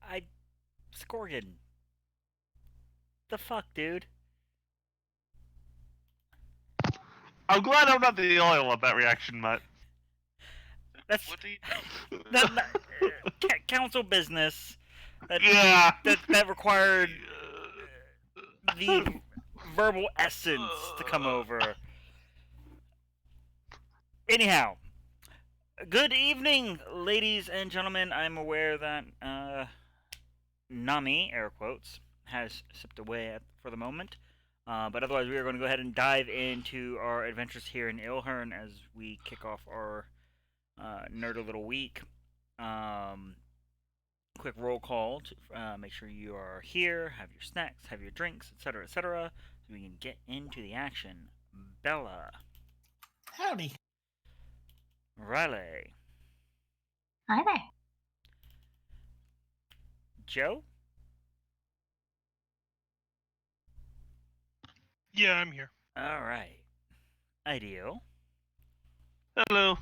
I Scorgan. The fuck, dude? I'm glad I'm not the only one with that reaction, Matt. That's What do you council business. Yeah. That required the verbal essence to come over. Anyhow, good evening, ladies and gentlemen. I'm aware that Nami, air quotes, has sipped away for the moment. But otherwise, we are going to go ahead and dive into our adventures here in Ilhern as we kick off our nerdy little week. Quick roll call to make sure you are here, have your snacks, have your drinks, etc., etc., so we can get into the action. Bella. Howdy. Riley. Hi there. Joe. Yeah, I'm here. All right. Ideal. Hello.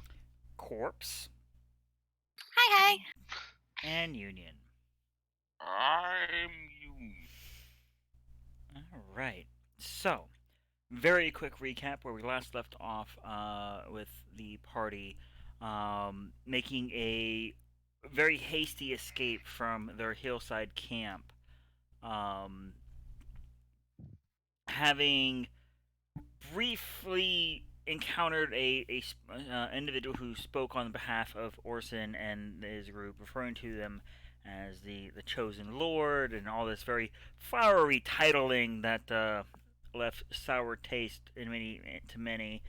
Corpse. Hi. And Union. I'm you. All right. So, very quick recap where we last left off with the party making a very hasty escape from their hillside camp. Having briefly encountered a individual who spoke on behalf of Orson and his group, referring to them as the chosen lord and all this very flowery titling that left sour taste in many.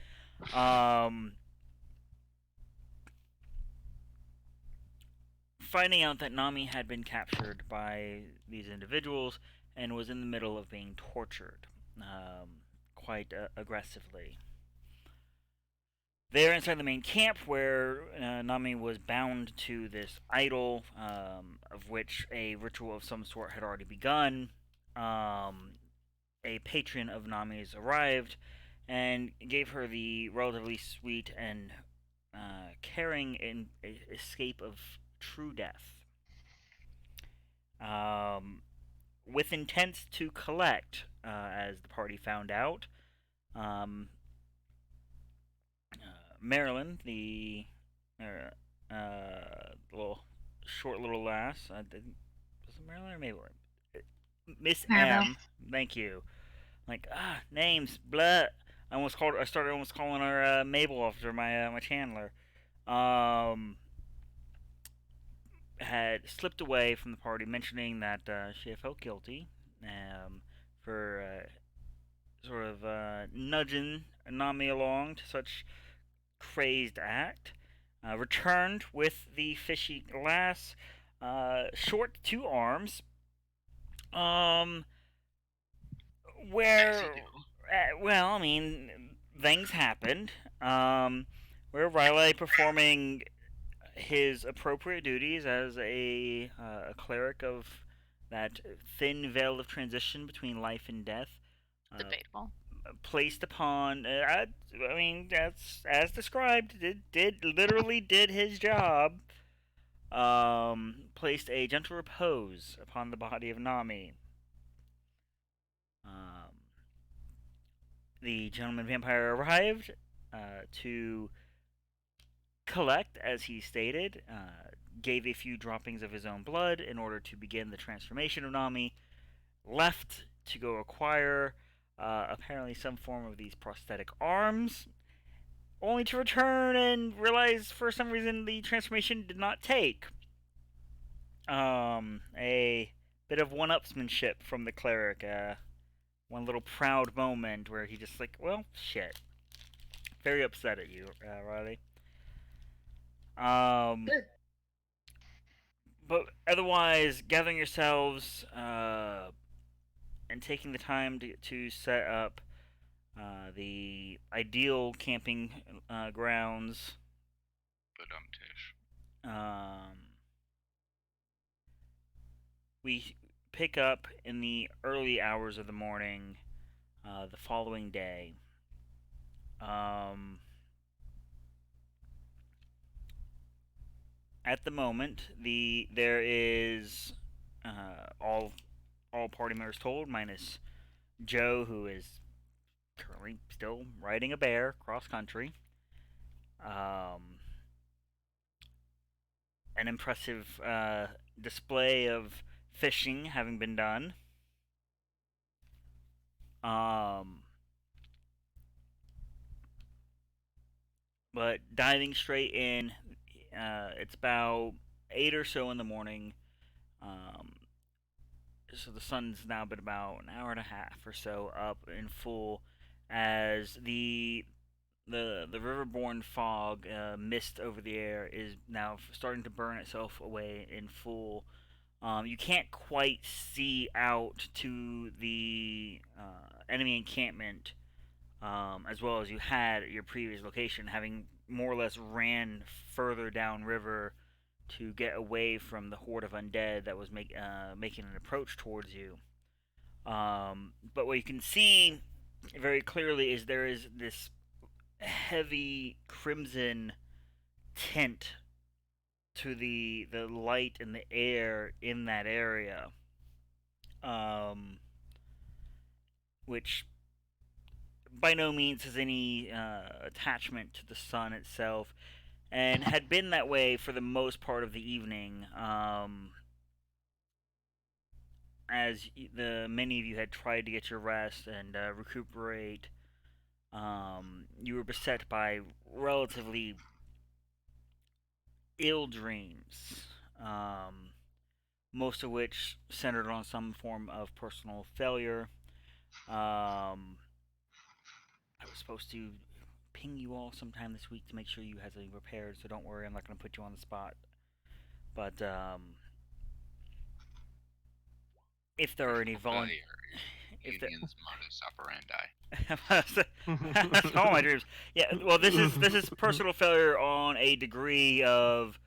Finding out that Nami had been captured by these individuals and was in the middle of being tortured quite aggressively. They're inside the main camp where Nami was bound to this idol, of which a ritual of some sort had already begun. A patron of Nami's arrived and gave her the relatively sweet and caring escape of true death. With intent to collect, as the party found out, Marilyn, the little short little lass, was it Marilyn or Mabel? Miss Maribel. M. Thank you. Like names, blah. I started almost calling her Mabel after my Chandler. Had slipped away from the party, mentioning that she had felt guilty for sort of nudging Nami along to such crazed act. Returned with the fishy glass, short 2 arms. Where, well, I mean, things happened. Where Riley performing his appropriate duties as a cleric of that thin veil of transition between life and death. Debatable. Placed upon, I mean, that's as described. Literally did his job. Placed a gentle repose upon the body of Nami. The gentleman vampire arrived to collect, as he stated, gave a few droppings of his own blood in order to begin the transformation of Nami, left to go acquire apparently some form of these prosthetic arms, only to return and realize for some reason the transformation did not take. A bit of one-upsmanship from the cleric, one little proud moment where he just like, well, shit. Very upset at you, Riley. But otherwise, gathering yourselves and taking the time to set up the ideal camping grounds. We pick up in the early hours of the morning the following day. At the moment, there is All party members told, minus Joe, who is currently still riding a bear cross country. An impressive display of fishing having been done. But diving straight in, it's about 8 or so in the morning. So the sun's now been about an hour and a half or so up in full, as the riverborne fog mist over the air is now starting to burn itself away in full. You can't quite see out to the enemy encampment as well as you had at your previous location, having more or less ran further downriver to get away from the horde of undead that was making an approach towards you. But what you can see very clearly is there is this heavy crimson tint to the light and the air in that area, which by no means has any attachment to the sun itself, and had been that way for the most part of the evening, as many of you had tried to get your rest and recuperate. You were beset by relatively ill dreams, most of which centered on some form of personal failure. I was supposed to ping you all sometime this week to make sure you have something prepared, so don't worry, I'm not going to put you on the spot. But if there are any Union's modus operandi. That's all my dreams. Yeah, well, this is personal failure on a degree of,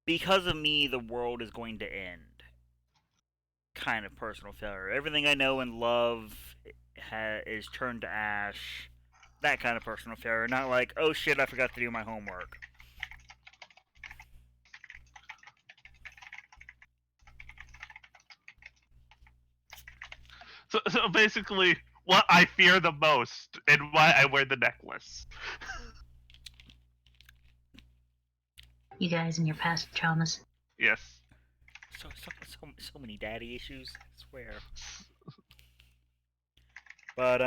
because of me, the world is going to end. Kind of personal failure. Everything I know and love is turned to ash. That kind of personal failure. Not like, oh shit, I forgot to do my homework. So basically, what I fear the most and why I wear the necklace. You guys and your past traumas. Yes. So many daddy issues, I swear. But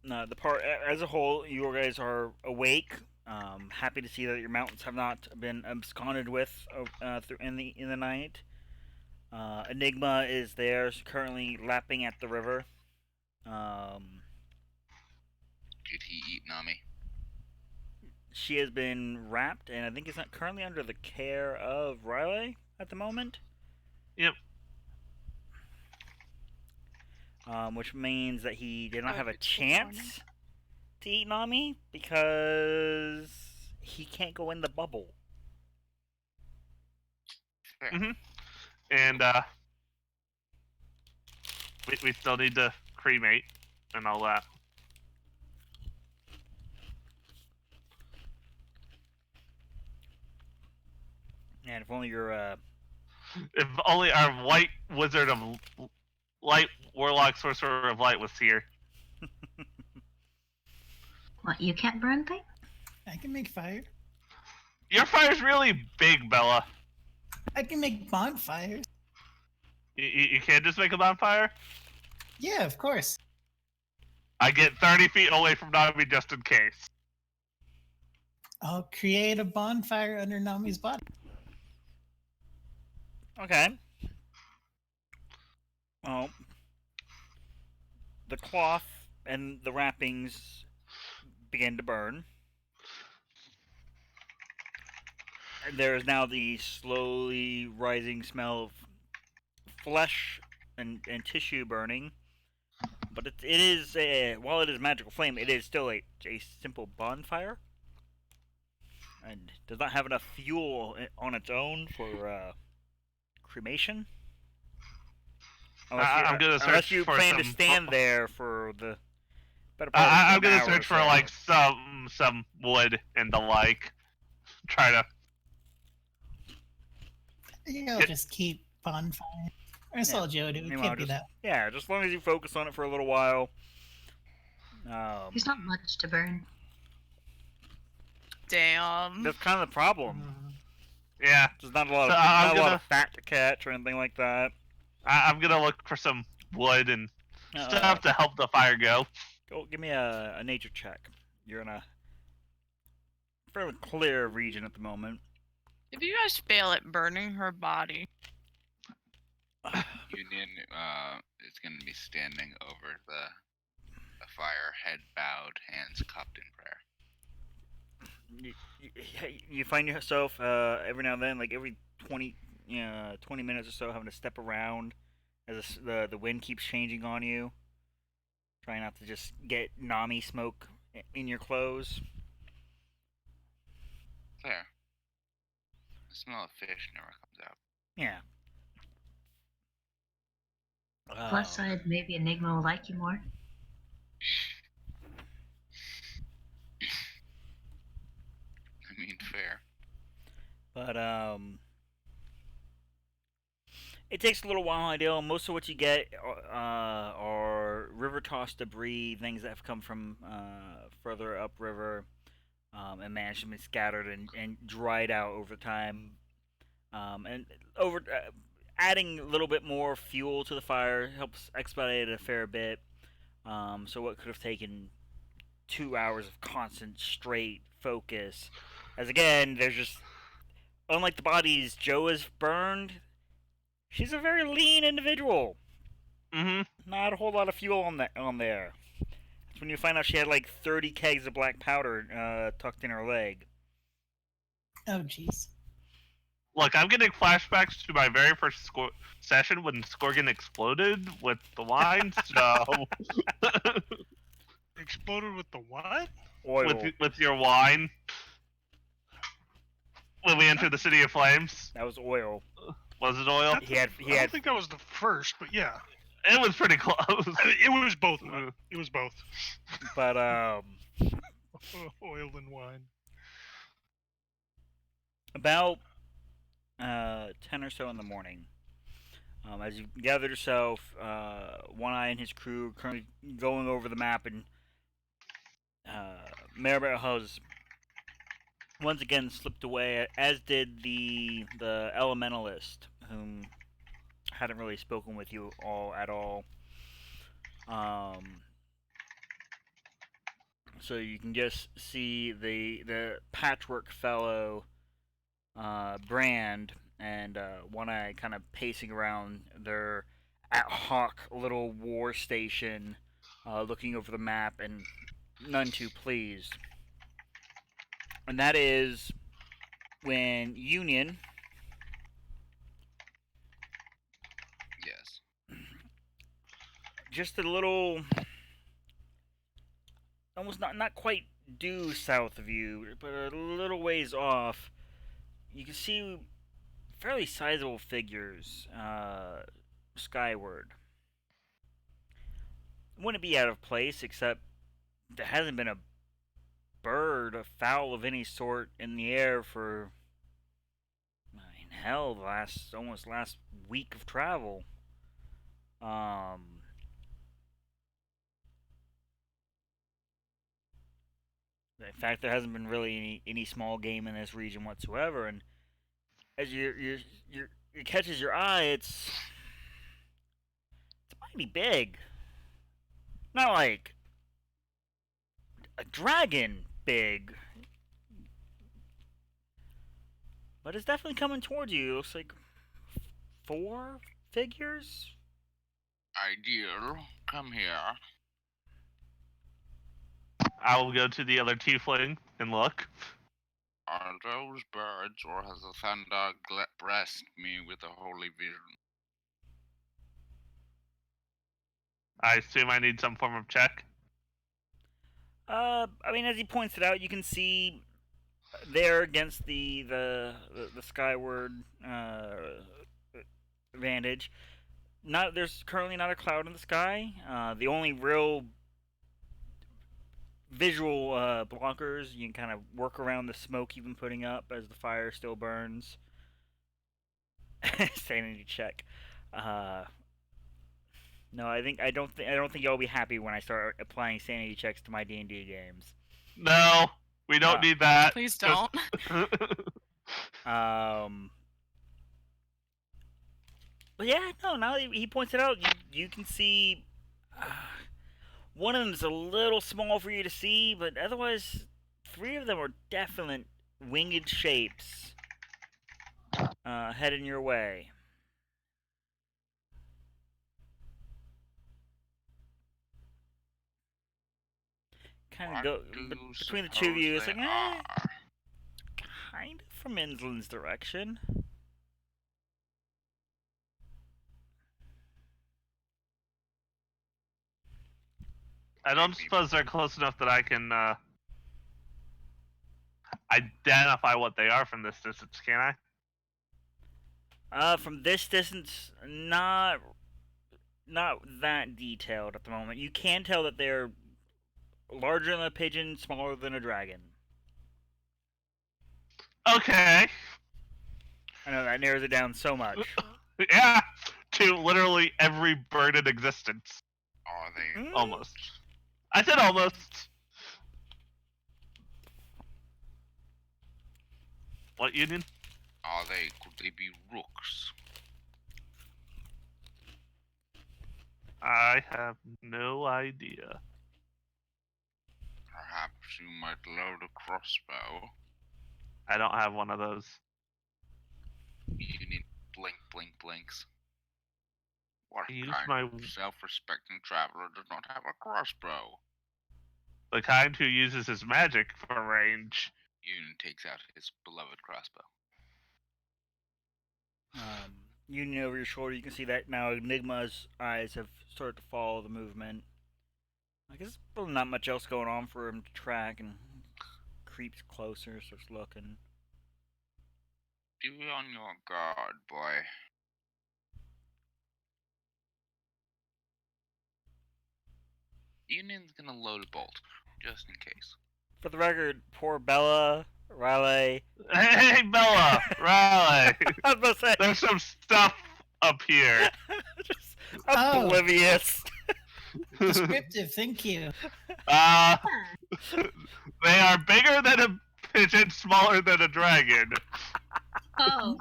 no, the part as a whole, you guys are awake. Happy to see that your mountains have not been absconded with in the night. Enigma is there, currently lapping at the river. Did he eat Nami? She has been wrapped, and I think is not currently under the care of Riley at the moment. Yep. Which means that he did not have a chance to eat Nami because he can't go in the bubble. Mm-hmm. And we still need to cremate and all that. And if only your If only our white wizard of light, warlock, sorcerer of light was here. What, you can't burn things? I can make fire. Your fire's really big, Bella. I can make bonfires. You can't just make a bonfire? Yeah, of course. I get 30 feet away from Nami just in case. I'll create a bonfire under Nami's body. Okay. Well, the cloth and the wrappings begin to burn. And there is now the slowly rising smell of flesh and tissue burning. But it is, while it is magical flame, it is still a simple bonfire. And does not have enough fuel on its own for cremation. I'm gonna search unless you for plan to some- stand there for the better part of I'm an gonna hour search or for so. like some wood and the like. Try to. just keep bonfire. I saw Joe do. It Meanwhile, can't be that. yeah, just as long as you focus on it for a little while. There's not much to burn. Damn. That's kind of the problem. Yeah. There's not a lot So of I'm lot gonna- of fat to catch or anything like that. I'm gonna look for some wood and stuff to help the fire go. Go give me a nature check. You're in a fairly clear region at the moment. If you guys fail at burning her body, Union is going to be standing over the fire, head bowed, hands cupped in prayer. You find yourself every now and then, like every 20 minutes or so, having to step around as the wind keeps changing on you. Trying not to just get Nami smoke in your clothes. There. The smell of fish never comes out. Yeah. Plus side, maybe Enigma will like you more. I mean, fair. But it takes a little while, ideal. Most of what you get are river tossed debris, things that have come from further upriver, and managed to be scattered and dried out over time. And adding a little bit more fuel to the fire helps expedite it a fair bit. So what could have taken 2 hours of constant straight focus, as again, there's just, unlike the bodies Joe has burned, she's a very lean individual. Mm-hmm. Not a whole lot of fuel on there. That's when you find out she had like 30 kegs of black powder tucked in her leg. Oh, jeez. Look, I'm getting flashbacks to my very first session when Scorgan exploded with the wine, so... Exploded with the what? Oil. with your wine. When we entered the City of Flames. That was oil. Was it oil? I don't think that was the first, but yeah. It was pretty close. It was both. It was both. But Oil and wine. about 10 or so in the morning, as you gathered yourself, One Eye and his crew currently going over the map, and Maribel has once again slipped away, as did the elementalist, whom hadn't really spoken with you all at all. So you can just see the patchwork fellow Brand and One Eye kind of pacing around their ad hoc little war station, looking over the map and none too pleased. And that is when Union Yes. just a little, almost not quite due south of you, but a little ways off, you can see fairly sizable figures skyward. Wouldn't be out of place, except there hasn't been a bird, a fowl of any sort in the air for, I mean, hell, almost last week of travel. In fact, there hasn't been really any small game in this region whatsoever, and as it catches your eye, it's mighty big. Not like a dragon big, but it's definitely coming towards you. It looks like 4 figures. Ideal, come here. I will go to the other tiefling and look. Are those birds, or has the thunder blessed me with a holy vision? I assume I need some form of check. I mean, as he points it out, you can see there against the skyward vantage. There's currently not a cloud in the sky. The only real visual blockers, you can kind of work around the smoke you've been putting up as the fire still burns. Sanity check. No, I don't think y'all will be happy when I start applying sanity checks to my D&D games. No, we don't need that. Please Just- don't. But yeah, no. Now that he points it out, you can see one of them is a little small for you to see, but otherwise, three of them are definite winged shapes heading your way. Kind of What go do between the two of you. It's suppose like, they are? kind of from Insland's direction. I don't suppose they're close enough that I can identify what they are from this distance, can I? From this distance, not that detailed at the moment. You can tell that they're larger than a pigeon, smaller than a dragon. Okay. I know that narrows it down so much. Yeah, to literally every bird in existence. Are they? Mm, Almost. I said almost. What union? Are they? Could they be rooks? I have no idea. Perhaps you might load a crossbow. I don't have one of those. You need blink blinks. What I use kind my- of self-respecting traveler does not have a crossbow? The kind who uses his magic for range. Union takes out his beloved crossbow. Union over your shoulder, you can see that now Enigma's eyes have started to follow the movement. I guess there's not much else going on for him to track, and creeps closer, starts looking. Be on your guard, boy. Union's gonna load a bolt, just in case. For the record, poor Bella, Riley. Hey, Bella! Riley! I was about to say, There's some stuff up here. just Oh. oblivious. Descriptive, thank you. They are bigger than a pigeon, smaller than a dragon. Oh,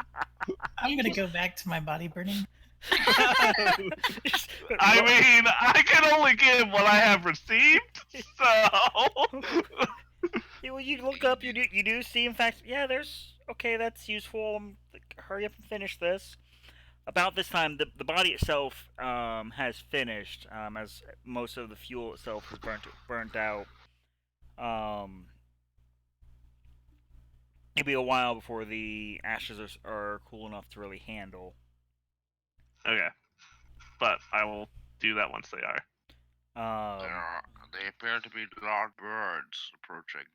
I'm gonna go back to my body burning. I mean, I can only give what I have received, so. Yeah, when you look up, you do see, in fact, yeah, there's, okay, that's useful. Hurry up and finish this. About this time, the body itself has finished, as most of the fuel itself is burnt out. It'll be a while before the ashes are cool enough to really handle. Okay. But I will do that once they are. They appear to be large birds approaching.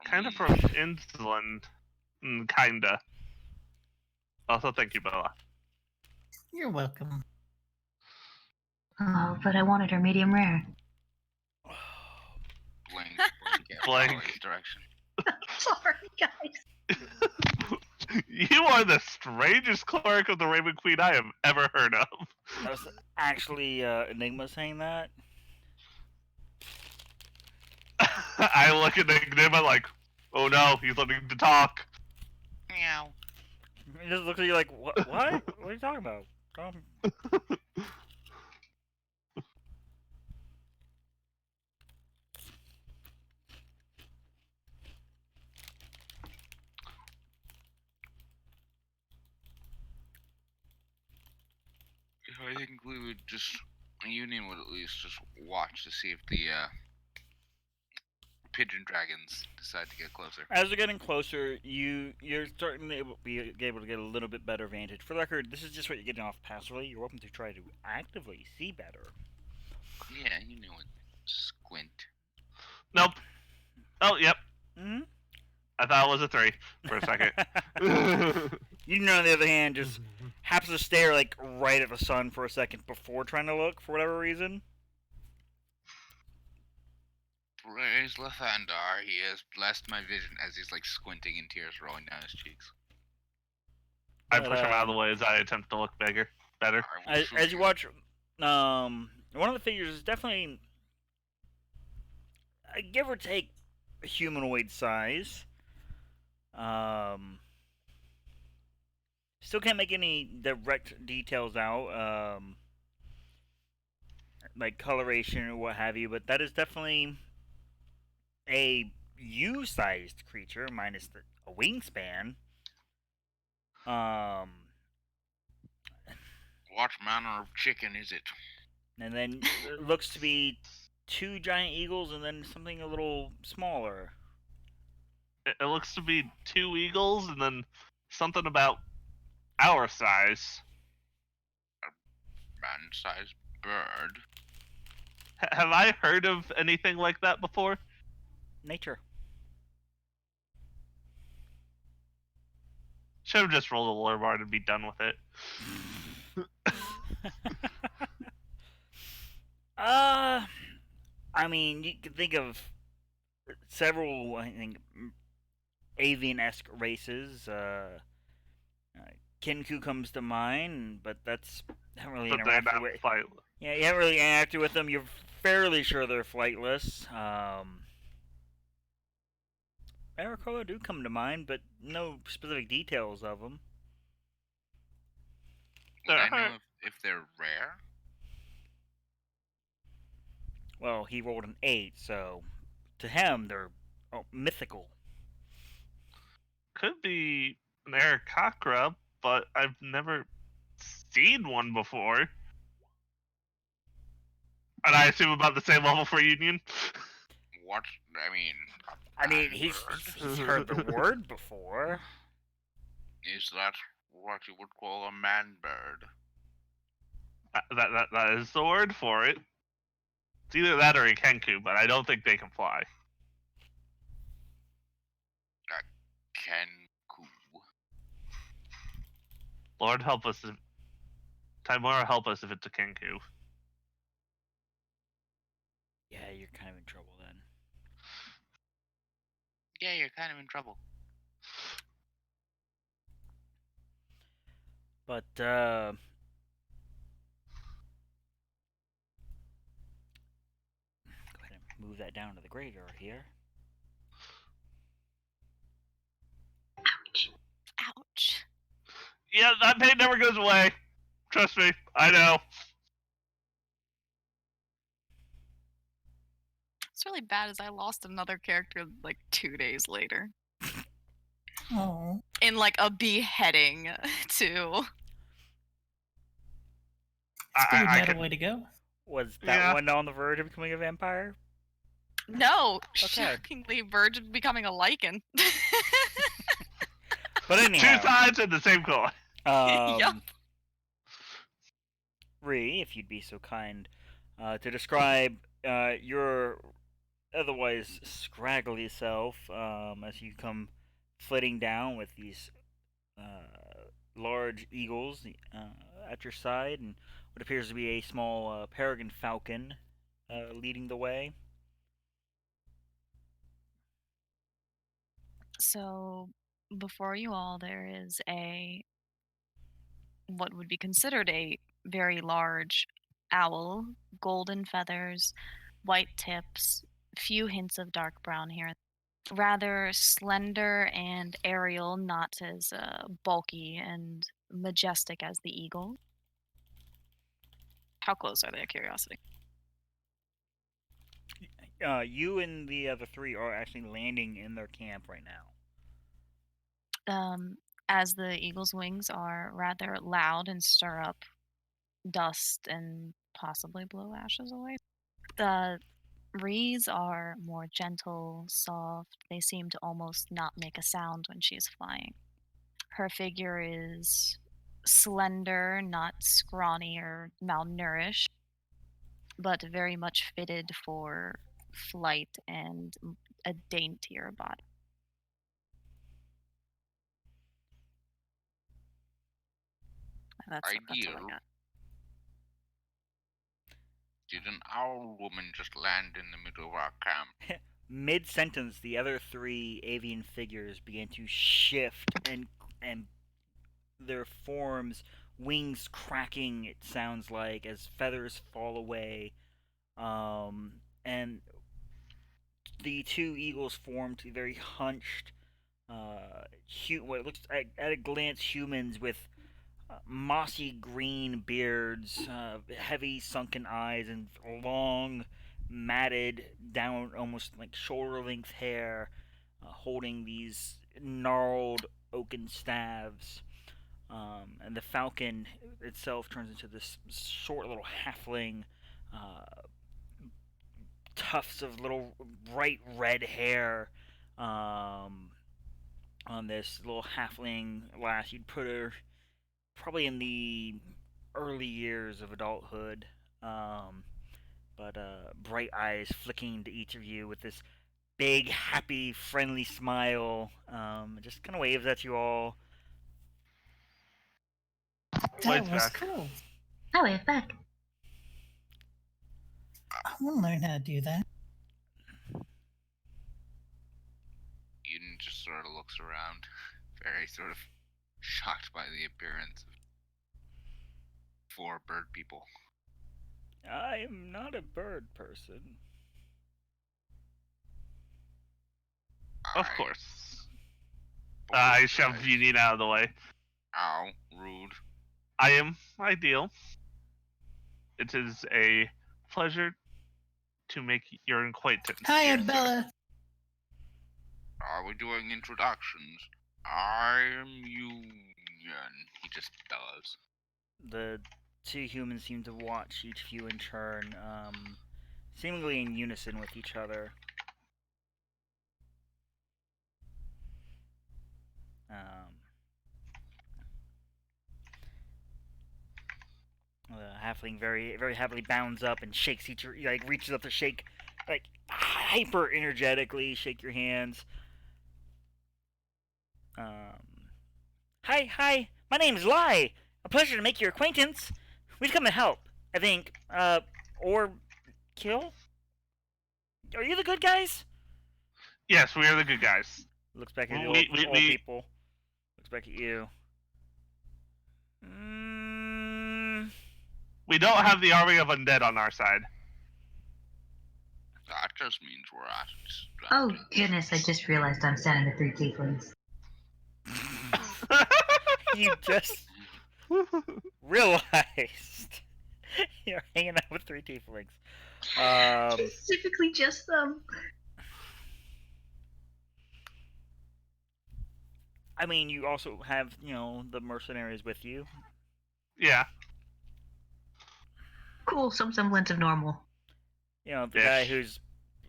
Kind of from inland. Kinda. Also, thank you, Bella. You're welcome. oh, but I wanted her medium rare. Blink, yeah, Blink. follow his direction. Sorry, guys. You are the strangest cleric of the Raven Queen I have ever heard of. That was actually Enigma saying that. I look at Enigma like, oh no, he's learning to talk. Meow. He just looks at you like, what? What are you talking about? I think we would just, Union would at least just watch to see if the pigeon dragons decide to get closer. As they're getting closer, you're starting to be able to get a little bit better vantage. For the record, this is just what you're getting off passively. You're welcome to try to actively see better. Yeah, you know it. Squint. Nope. Oh, yep. Hmm. I thought it was a 3 for a second. You, on the other hand, just happens to stare like right at the sun for a second before trying to look for whatever reason. Praise Lathandar, he has blessed my vision as he's like squinting and tears rolling down his cheeks. I But, push him out of the way as I attempt to look better. I will as shoot you watch, one of the figures is definitely, give or take, humanoid size. Still can't make any direct details out, like coloration or what have you, but that is definitely a U-sized creature minus a wingspan. What manner of chicken is it? And then it looks to be 2 giant eagles and then something a little smaller. It looks to be 2 eagles and then something about our size. Man-sized bird. Have I heard of anything like that before? Nature. Should have just rolled a lore bar and be done with it. I mean, you can think of several, I think, avian-esque races. Kenku comes to mind, but that's not really But they're interacted not with. fight. Yeah, you haven't really interacted with them. You're fairly sure they're flightless. Maricola do come to mind, but no specific details of them. Would I They're- know if they're rare? Well, he rolled an 8, so to him they're mythical. Could be an Aarakocra, but I've never seen one before. And I assume about the same level for Union. What? I mean, a I mean, man he's bird? heard the word before. Is that what you would call a man bird? That is the word for it. It's either that or a Kenku, but I don't think they can fly. Kenku. Lord help us if Timora help us if it's a Kenku. Yeah, you're kind of in trouble then. Yeah, you're kind of in trouble. But go ahead and move that down to the graveyard here. Ouch. Ouch. Yeah, that pain never goes away. Trust me, I know. It's really bad as I lost another character like 2 days later. Oh, In like a beheading too. Scoob I had can, a way to go. Was that Yeah. one on the verge of becoming a vampire? No, Okay. shockingly verge of becoming a lichen. But anyhow, two sides of the same coin. Yup. Ree, if you'd be so kind, to describe your otherwise scraggly self as you come flitting down with these large eagles at your side and what appears to be a small peregrine falcon leading the way. So, before you all, there is what would be considered a very large owl, golden feathers, white tips, few hints of dark brown here. Rather slender and aerial, not as bulky and majestic as the eagle. How close are they, out of curiosity? You and the other 3 are actually landing in their camp right now. As the eagle's wings are rather loud and stir up dust and possibly blow ashes away. The Rees are more gentle, soft. They seem to almost not make a sound when she's flying. Her figure is slender, not scrawny or malnourished, but very much fitted for flight and a daintier body. That's all I Ideal. got. Did an owl woman just land in the middle of our camp? Mid-sentence, the other 3 avian figures began to shift and their forms, wings cracking, it sounds like, as feathers fall away. And the two eagles form to very hunched, what looks at a glance humans with mossy green beards, heavy sunken eyes, and long, matted down, almost like shoulder length hair, holding these gnarled oaken staves. And the falcon itself turns into this short little halfling, uh, tufts of little bright red hair, on this little halfling lass. You'd put her probably in the early years of adulthood, um, but bright eyes flicking to each of you with this big, happy, friendly smile. Just kind of waves at you all. That Waves was back. cool. Oh, wait, back. I want to learn how to do that. Eden just sort of looks around, very sort of shocked by the appearance of four bird people. I am not a bird person. Of Alright, course. both I guys. shove Union out of the way. Ow, rude. I am ideal. It is a pleasure to make your acquaintance. Hi, Yes, sir. Bella. Are we doing introductions? I'm Union. He just bellows. The two humans seem to watch each of you in turn, seemingly in unison with each other. The halfling very happily bounds up and shakes reaches up to shake, hyper energetically shake your hands. Hi, my name's Lai. A pleasure to make your acquaintance. We've come to help, I think, or kill. Are you the good guys? Yes, we are the good guys. Looks back at the We- old we- people. Looks back at you. We don't have the army of undead on our side. That just means we're at Oh, goodness, I just realized I'm standing with 3 tieflings. You just realized you're hanging out with 3 tieflings. Specifically just them. I mean, you also have, the mercenaries with you. Yeah. Cool, some semblance of normal. The Ish. guy who's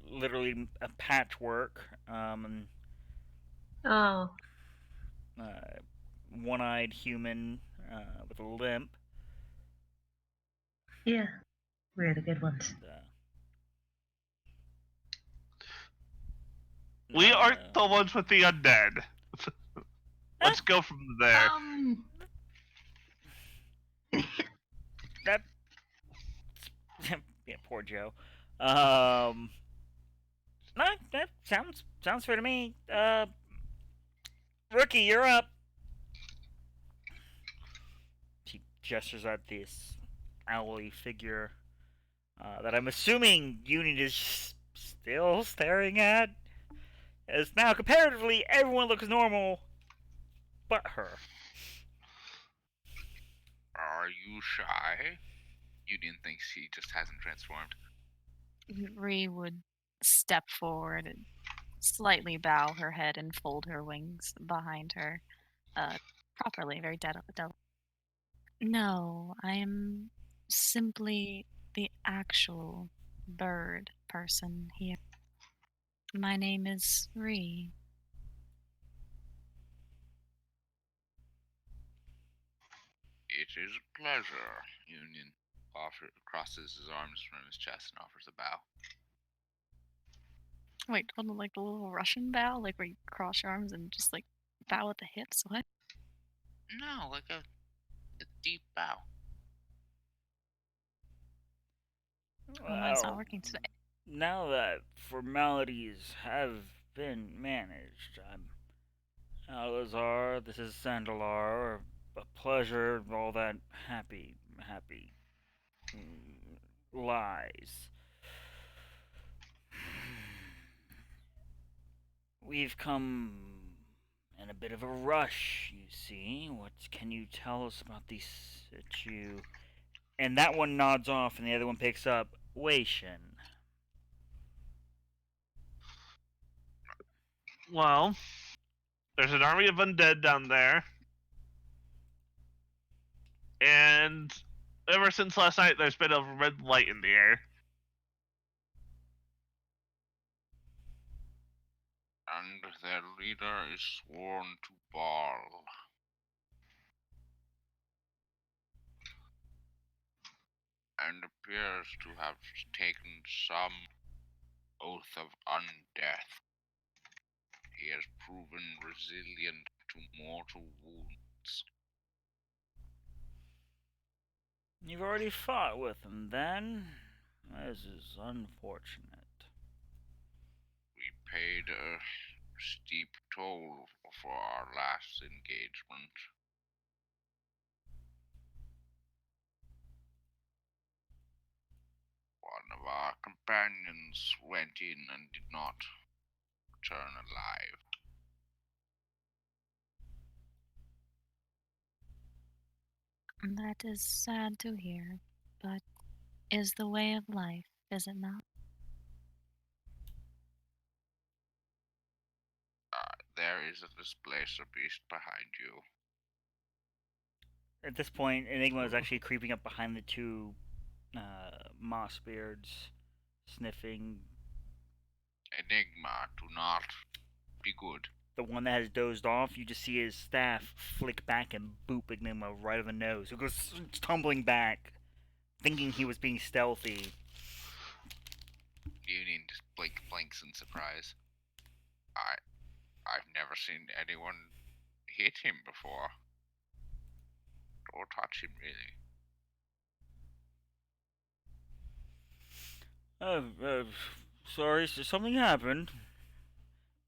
literally a patchwork, and Oh, one-eyed human with a limp. yeah. We're the good ones. We aren't the ones with the undead. Let's go from there. That yeah, poor Joe. No, that sounds fair to me. Rookie, you're up. She gestures at this owly figure that I'm assuming Union is still staring at. As now, comparatively, everyone looks normal, but her. Are you shy? Union thinks she just hasn't transformed. Ree would step forward and slightly bow her head and fold her wings behind her, properly, very delicate. No, I am simply the actual bird person here. My name is Ree. It is a pleasure. Union crosses his arms from his chest and offers a bow. Wait, hold on, like the little Russian bow, like where you cross your arms and just like bow at the hips? What? No, like a deep bow. Oh, mine's not working today. Now that formalities have been managed, I'm Alazar, this is Sandalar, a pleasure, all that happy lies. We've come in a bit of a rush, you see. What can you tell us about the situ? And that one nods off, and the other one picks up. Wayshin. Well, there's an army of undead down there, and ever since last night, there's been a red light in the air. And their leader is sworn to Baal. And appears to have taken some oath of undeath. He has proven resilient to mortal wounds. You've already fought with him, then? This is unfortunate. We paid a steep toll for our last engagement. One of our companions went in and did not return alive. That is sad to hear, but is the way of life, is it not? There is a displacer beast behind you. At this point, Enigma is actually creeping up behind the two moss beards, sniffing. Enigma, do not be good. The one that has dozed off, you just see his staff flick back and boop Enigma right on the nose. It goes tumbling back, thinking he was being stealthy. Union just blinks in surprise. I've never seen anyone hit him before. Or touch him, really. Sorry, something happened.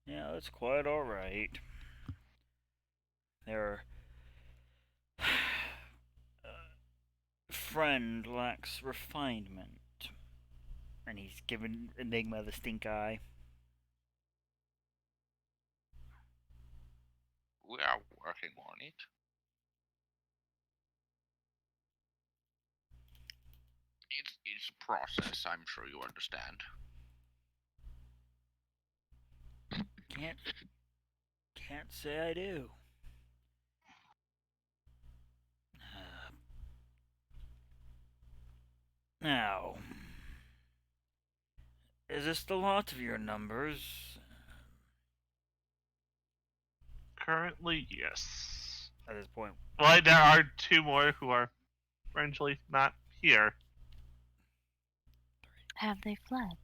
Yeah, that's quite alright. Their friend lacks refinement. And he's given Enigma the stink eye. We are working on it. It's a process, I'm sure you understand. Can't say I do. Now, is this the lot of your numbers? Currently, yes. At this point, Well, there are two more who are strangely not here. Have they fled?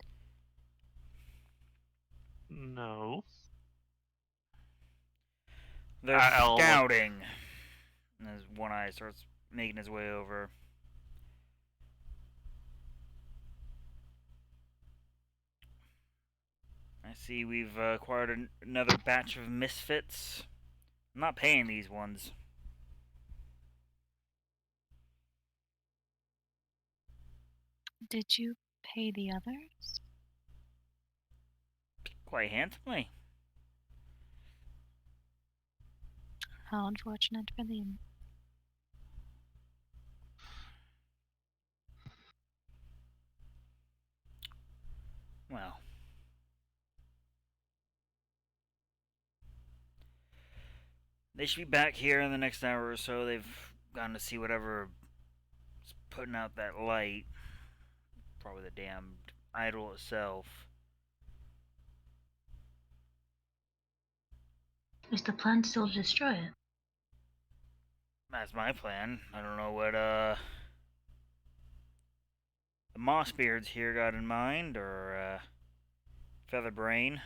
No. they're I'll- scouting. And his one eye starts making his way over. I see we've acquired another batch of misfits. I'm not paying these ones. Did you pay the others? Quite handsomely. How unfortunate for them. Well. They should be back here in the next hour or so. They've gone to see whatever is putting out that light. Probably the damned idol itself. Is the plan still to destroy it? That's my plan. I don't know what the Mossbeards here got in mind, or Featherbrain.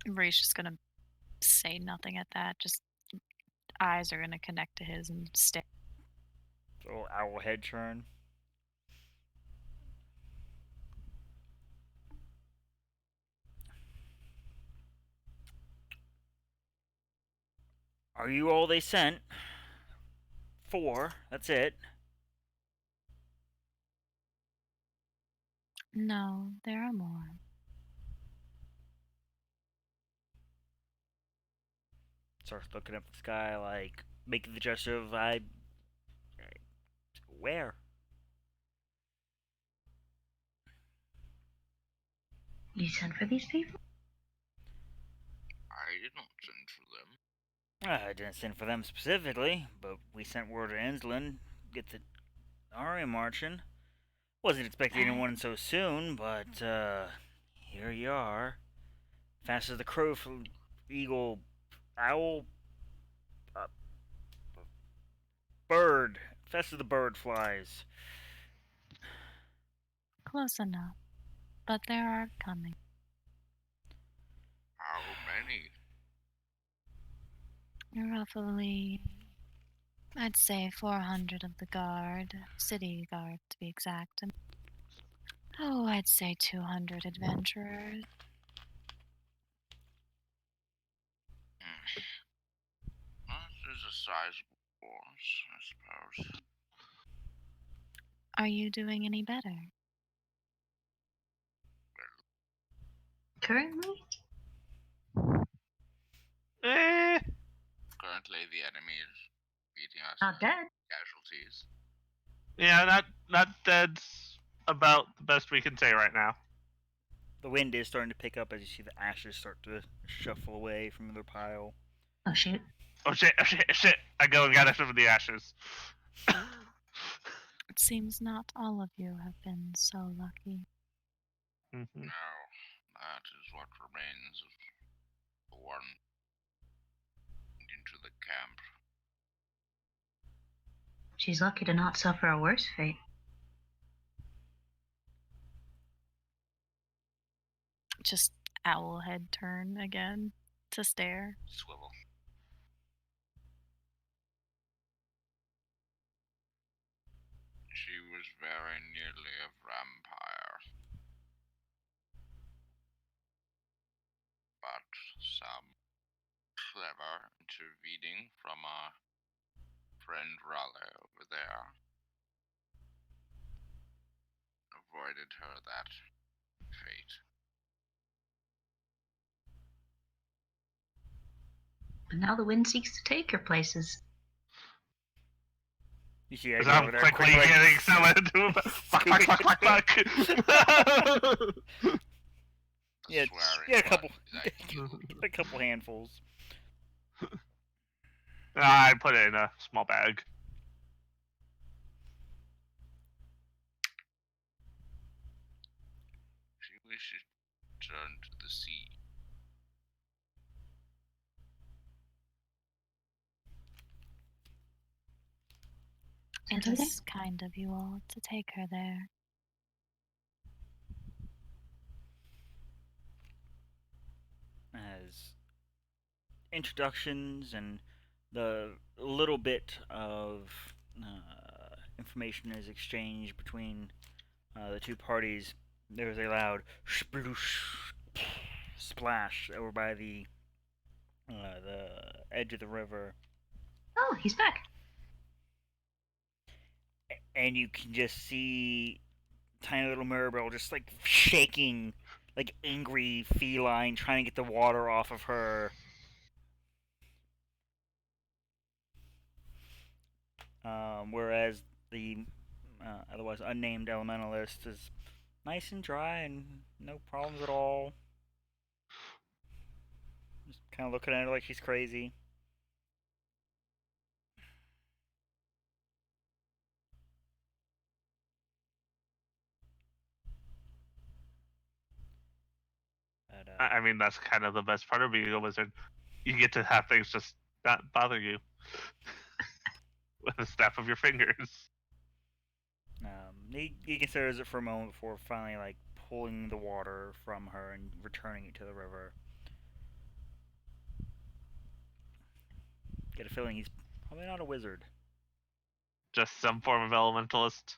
Ray's just gonna say nothing at that. Just eyes are gonna connect to his and stare. Little owl head churn. Are you all they sent? 4. That's it. No, there are more. Starts looking up the sky, like making the gesture of where? You sent for these people? I did not send for them. I didn't send for them specifically, but we sent word to Ensland, get the army marching. Wasn't expecting anyone so soon, but here you are. Fast as the crow, eagle, owl, uh, bird. Fast as the bird flies. Close enough. But there are coming. How many? Roughly, I'd say 400 of the guard, city guard to be exact. And, I'd say 200 adventurers. That is a sizable force, I suppose. Are you doing any better? Currently? Eh. Currently, the enemy is beating us. Not dead. Casualties. Yeah, not dead's about the best we can say right now. The wind is starting to pick up as you see the ashes start to shuffle away from their pile. Oh shoot. Oh shit, oh shit, oh shit. I go and got us over the ashes. It seems not all of you have been so lucky. Mhm. No, that is what remains of the one into the camp. She's lucky to not suffer a worse fate. Just owl head turn again to stare. Swivel. She was very nearly a vampire. But some clever intervening from our friend Raleigh over there avoided her that fate. But now the wind seeks to take her places. You see As Edgar I'm over there quickly quickly hitting someone to fuck. Yeah, Swearing yeah, a couple, one that you a couple handfuls. I put it in a small bag. she wishes to turn to the sea. It Okay. is kind of you all to take her there. As introductions and the little bit of information is exchanged between the two parties, there's a loud splash over by the edge of the river, Oh, he's back. and you can just see tiny little Mirabelle just like shaking, like angry feline, trying to get the water off of her. Whereas the otherwise unnamed elementalist is nice and dry and no problems at all. Just kind of looking at her like she's crazy. But, I mean, that's kind of the best part of being a wizard. You get to have things just not bother you with the snap of your fingers. he considers it for a moment before finally like pulling the water from her and returning it to the river. Get a feeling he's probably not a wizard. Just some form of elementalist.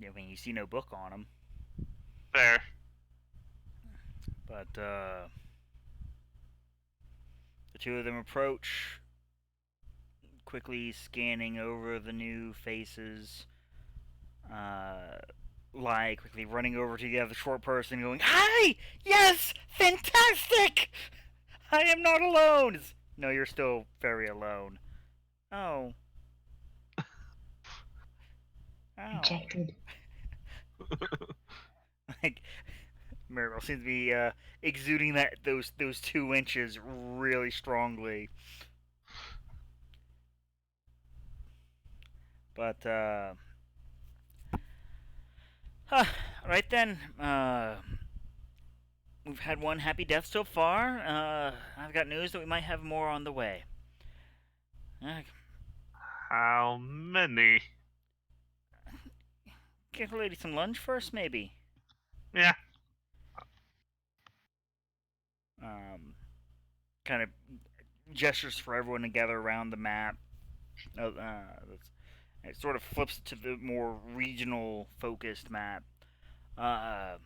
I mean, you see no book on him, Fair. but The two of them approach, quickly scanning over the new faces. Quickly running over to the other short person, going, "Hi! Yes! Fantastic! I am not alone!" No, you're still very alone. Oh. Ow. Rejected. Like, Maribel seems to be exuding those 2 inches really strongly. But right then, we've had one happy death so far. I've got news that we might have more on the way. How many? Give the lady some lunch first, maybe. Yeah. Kind of gestures for everyone to gather around the map. It sort of flips to the more regional focused map. So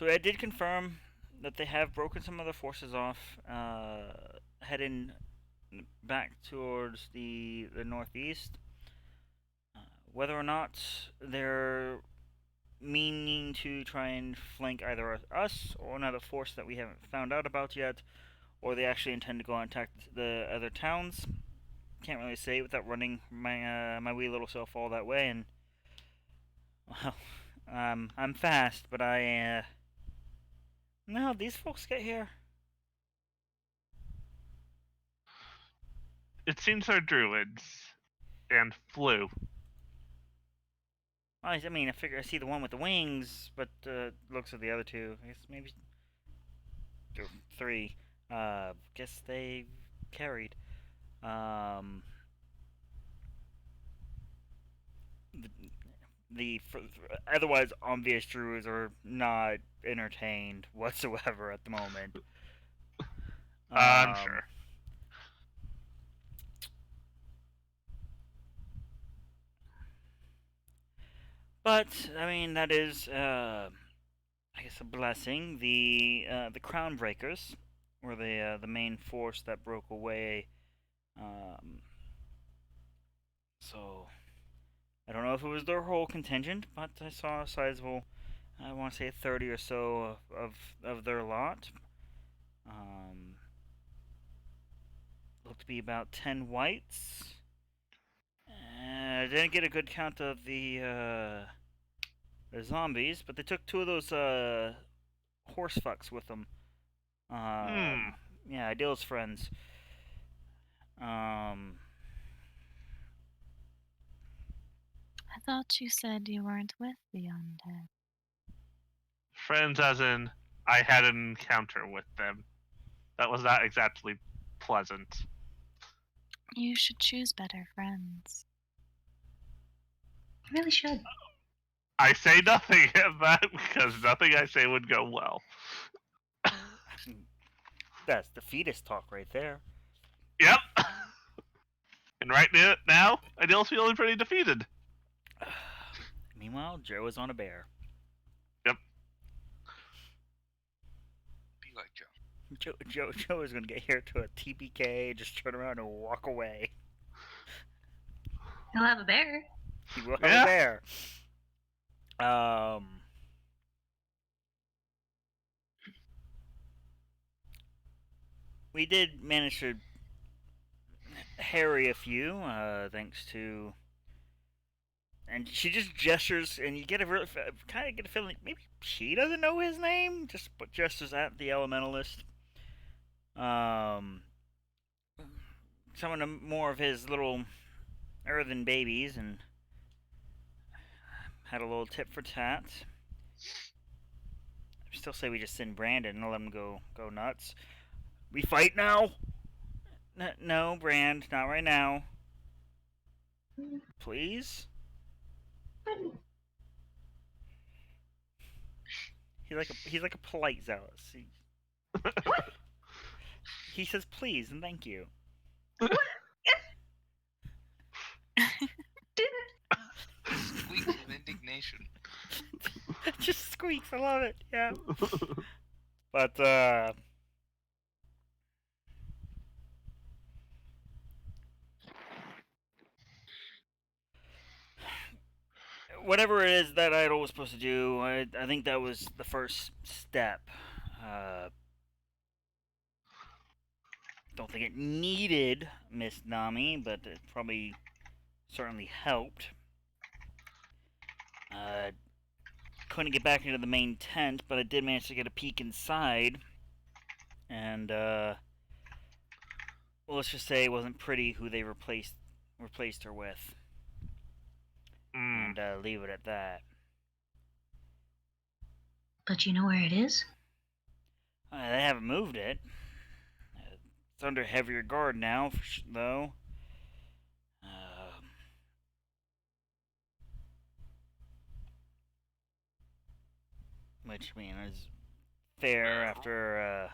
I did confirm that they have broken some of the forces off, heading back towards the northeast. Whether or not they're meaning to try and flank either us or another force that we haven't found out about yet, or they actually intend to go and attack the other towns, can't really say without running my wee little self all that way. And well, I'm fast, but no, these folks get here. It seems they're druids and flew. I mean, I figure I see the one with the wings, but looks at the other two. I guess maybe 3. Guess they carried. The otherwise obvious druids are not entertained whatsoever at the moment. I'm sure. But I mean, that is, I guess, a blessing. The Crown Breakers were the main force that broke away. So I don't know if it was their whole contingent, but I saw a sizable, I want to say 30 or so of their lot. Looked to be about 10 whites. I didn't get a good count of the zombies, but they took 2 of those horse fucks with them. Yeah, Ideal's friends. I thought you said you weren't with the undead. Friends as in, I had an encounter with them. That was not exactly pleasant. You should choose better friends. You really should. I say nothing of that because nothing I say would go well. That's the fetus talk right there. Yep. And right now, Ideal's feeling pretty defeated. Meanwhile, Joe is on a bear. Yep. Be like Joe. Joe is going to get here to a TPK, just turn around and walk away. He'll have a bear. He will have a bear. We did manage to harry a few, thanks to... And she just gestures, and you get kind of get a feeling maybe she doesn't know his name, just gestures at the elementalist. Some of more of his little earthen babies, and had a little tit for tat. I still say we just send Brandon and let him go nuts. We fight now? No, Brand, not right now. Please? He's like a polite zealous. He says please and thank you. Squeaks of indignation. Just squeaks, I love it, yeah. But whatever it is that idol was supposed to do, I think that was the first step. Don't think it needed Miss Nami, but it probably certainly helped. Couldn't get back into the main tent, but I did manage to get a peek inside. And, well, let's just say it wasn't pretty who they replaced her with. And leave it at that. But you know where it is? They haven't moved it. It's under heavier guard now, though. Which, I mean, is fair after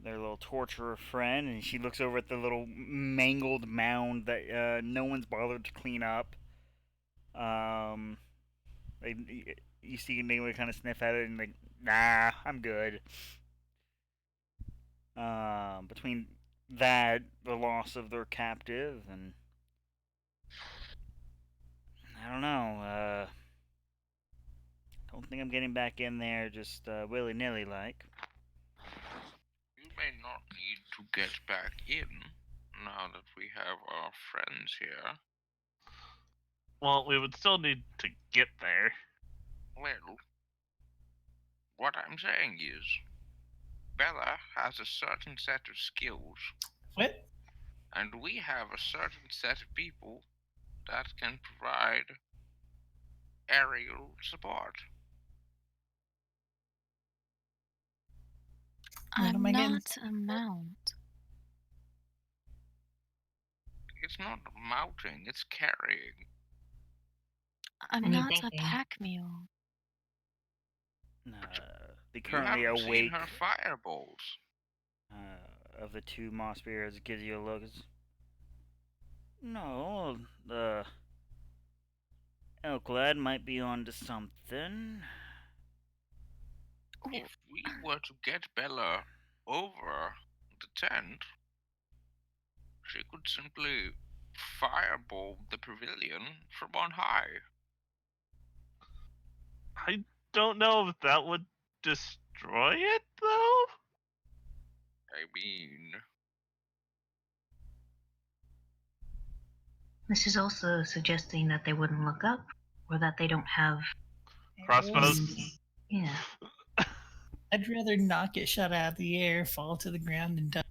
their little torturer friend, and she looks over at the little mangled mound that no one's bothered to clean up. You see Nigma kind of sniff at it and like, nah, I'm good. Between that, the loss of their captive, and I don't know. Don't think I'm getting back in there just willy-nilly like. You may not need to get back in now that we have our friends here. Well, we would still need to get there. Well, what I'm saying is, Bella has a certain set of skills, What? and we have a certain set of people that can provide aerial support. What am I'm I getting? not a mount. It's not mounting, it's carrying. I'm And you not a thinking? pack mule. The You currently haven't awake seen her fireballs. of the two moss bears gives you a look. No, the elk lad might be onto something. If we were to get Bella over the tent, she could simply fireball the pavilion from on high. I don't know if that would destroy it, though. I mean, This is also suggesting that they wouldn't look up, or that they don't have. Crossbows. Yeah. I'd rather not get shot out of the air, fall to the ground, and die.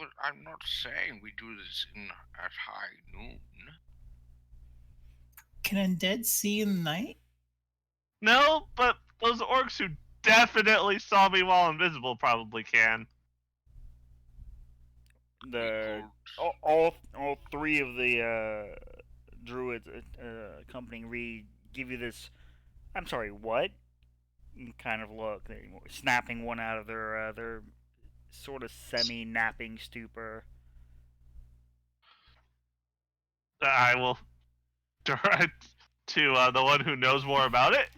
but I'm not saying we do this at high noon. Can undead see in the night? No, but those orcs who definitely saw me while invisible probably can. All three of the druids accompanying Reed give you this. I'm sorry, what? Kind of look, snapping one out of their sort of semi-napping stupor. I will direct to the one who knows more about it.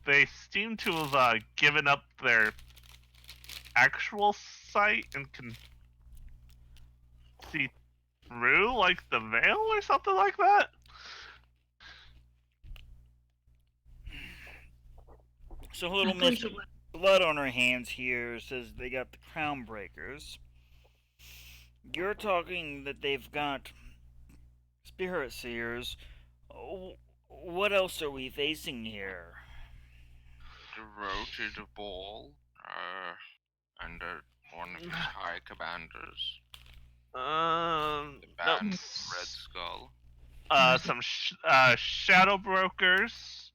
They seem to have given up their actual sight and can see through, like, the veil or something like that. So little Miss Blood on her hands here says they got the Crown Breakers. You're talking that they've got Spirit Seers. What else are we facing here? Devoted Ball, and one of his high commanders, the band Red Skull. Some Shadow Brokers.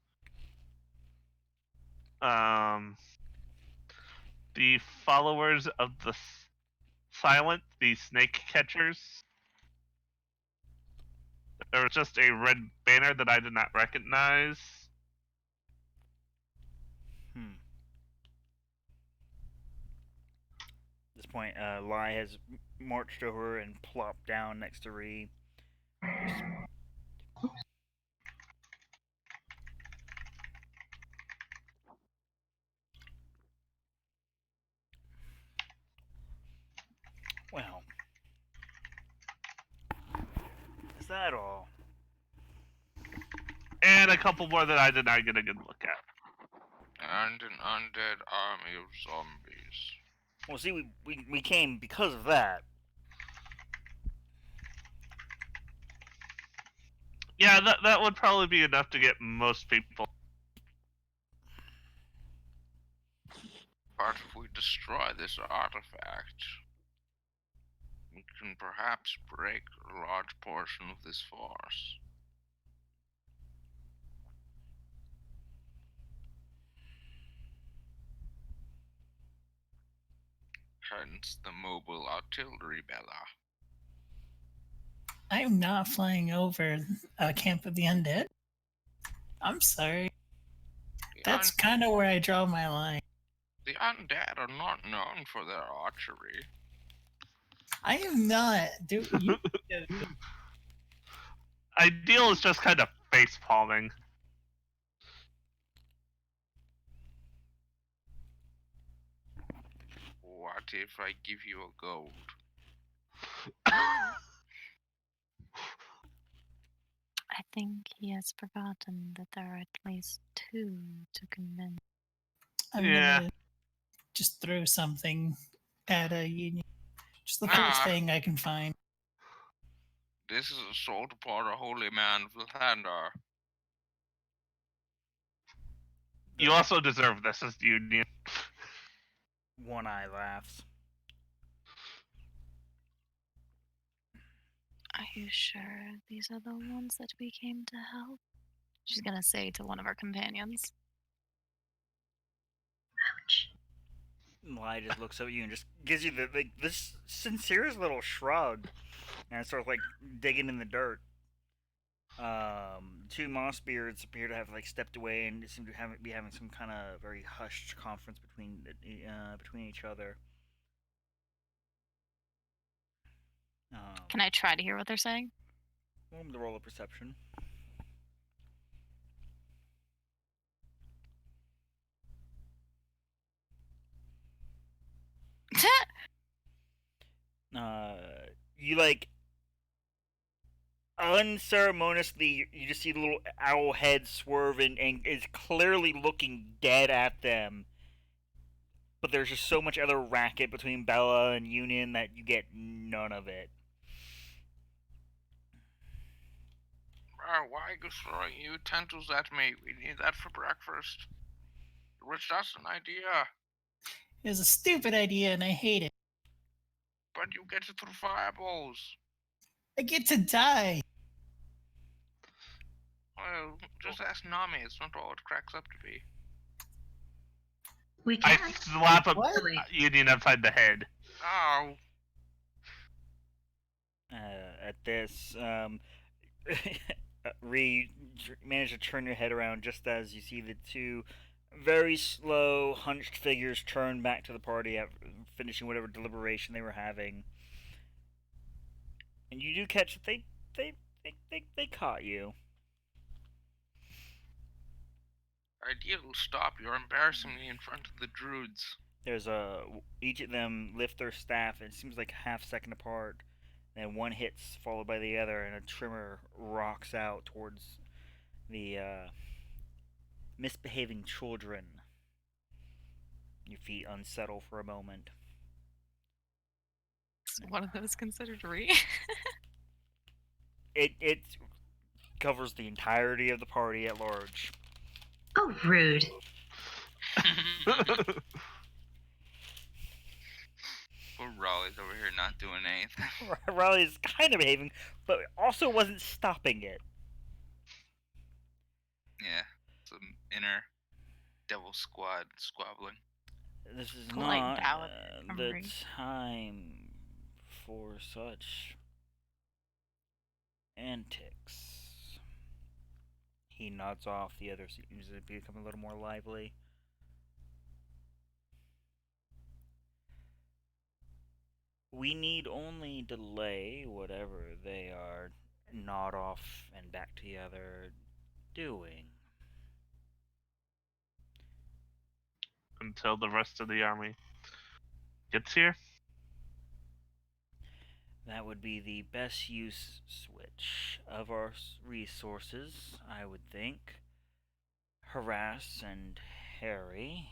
The followers of the Silent, the Snake Catchers. There was just a red banner that I did not recognize. At this point, Lai has marched over and plopped down next to Ree. Well, that all? And a couple more that I did not get a good look at. And an undead army of zombies. Well, see, we came because of that. Yeah, that would probably be enough to get most people. But if we destroy this artifact, we can perhaps break a large portion of this force. Hence the mobile artillery, Bella. I'm not flying over a camp of the undead. I'm sorry. That's kind of where I draw my line. The undead are not known for their archery. I am not. Ideal is just kind of face palming. What if I give you a gold? I think he has forgotten that there are at least 2 to convince. I'm Yeah. gonna just throw something at a union. Just the Ah. first thing I can find. This is assault upon a holy man of Ilhern. You also deserve this as the Union. One Eye laughs. Are you sure these are the ones that we came to help? She's gonna say to one of her companions. Ouch. Lai just looks at you and just gives you this sincerest little shrug, and starts like digging in the dirt. 2 moss beards appear to have like stepped away and seem to be having some kind of very hushed conference between each other. Can I try to hear what they're saying? The roll of perception. You like unceremoniously, you just see the little owl head swerve and is clearly looking dead at them. But there's just so much other racket between Bella and Union that you get none of it. Why are you throwing utensils at me? We need that for breakfast. It was just an idea. It was a stupid idea and I hate it. But you get it through fireballs. I get to die. Well, just ask Nami. It's not all it cracks up to be. We I can't. slap a What? Union upside the head. Oh. At this, Ree managed to turn your head around just as you see the 2 very slow, hunched figures turn back to the party after finishing whatever deliberation they were having. And you do catch that they caught you. Ideal, stop. You're embarrassing me in front of the druids. There's each of them lift their staff, and it seems like half second apart. Then one hits, followed by the other, and a trimmer rocks out towards the misbehaving children. Your feet unsettle for a moment. Is one of those considered Ree? It covers the entirety of the party at large. Oh, rude. Poor Raleigh's over here not doing anything. Riley's kind of behaving, but also wasn't stopping it. Yeah, some inner devil squad squabbling. This is Polite not ballad from the Ree. time for such antics. He nods off. The other seems to become a little more lively. We need only delay whatever they are nod off and back together doing. Until the rest of the army gets here. That would be the best use, Swit. much of our resources, I would think. Harass and harry.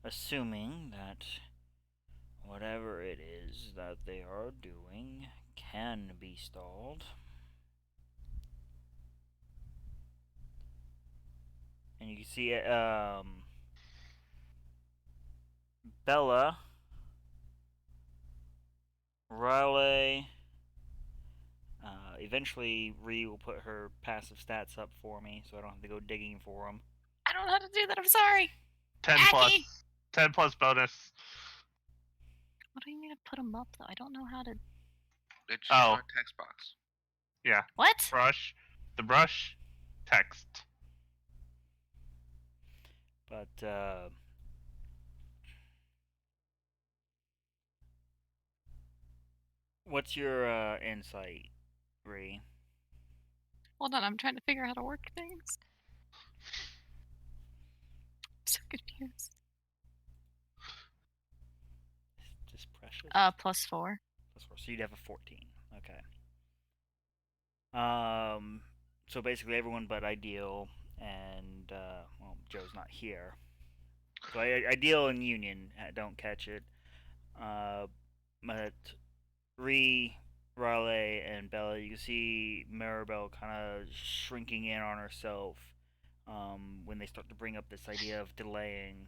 Assuming that whatever it is that they are doing can be stalled. And you can see Bella, Riley. Eventually, Ree will put her passive stats up for me, so I don't have to go digging for them. I don't know how to do that. I'm sorry. 10 Aggie! plus. 10 plus bonus. What do you mean to put them up though? I don't know how to. Let's Oh. use our text box. Yeah. What? Brush. The brush. Text. But, what's your insight, Ree? Hold on, I'm trying to figure out how to work things. I'm so confused. Just precious. +4. +4, so you'd have a 14. Okay. So basically everyone but Ideal and well, Joe's not here. So Ideal and Union don't catch it. But Ree, Raleigh, and Bella, you can see Maribel kind of shrinking in on herself when they start to bring up this idea of delaying.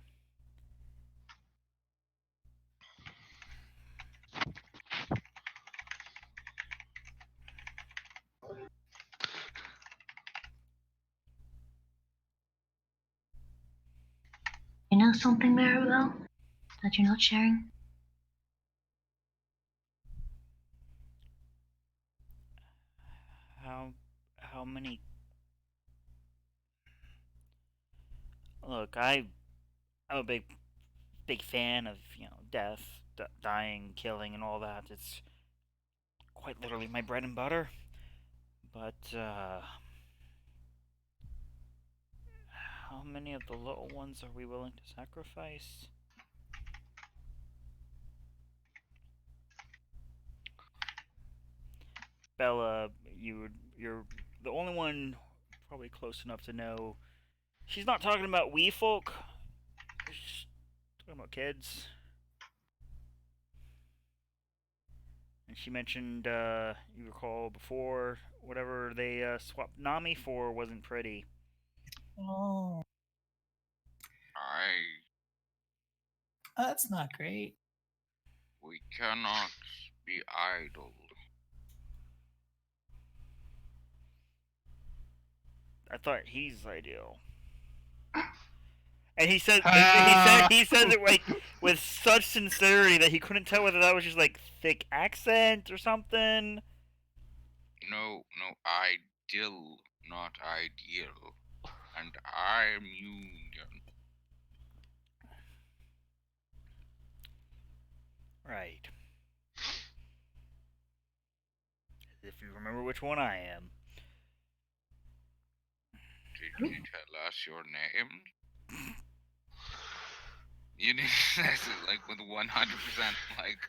You know something, Maribel, that you're not sharing? How many? Look, I'm a big fan of death, dying, killing, and all that. It's quite literally my bread and butter. But how many of the little ones are we willing to sacrifice? Bella, you're the only one probably close enough to know. She's not talking about wee folk. She's talking about kids. And she mentioned, you recall before, whatever they swapped Nami for wasn't pretty. Oh, that's not great. We cannot be idle. I thought he's ideal. And he said it like with such sincerity that he couldn't tell whether that was just like thick accent or something. No, ideal, not ideal. And I'm Union. Right. If you remember which one I am. Did you tell us your name? You need to say it like with 100%, like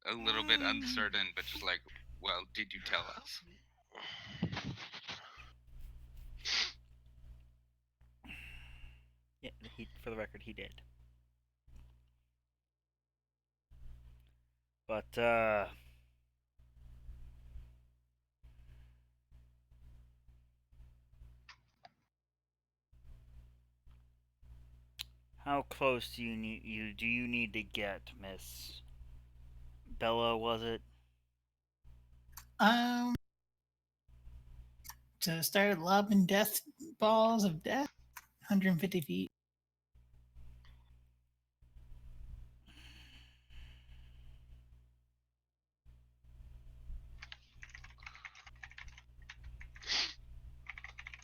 a little bit uncertain, but just like, well, did you tell us? Yeah, for the record, he did. But how close do you need to get, Miss Bella? Was it? To start lobbing death balls of death, 150 feet.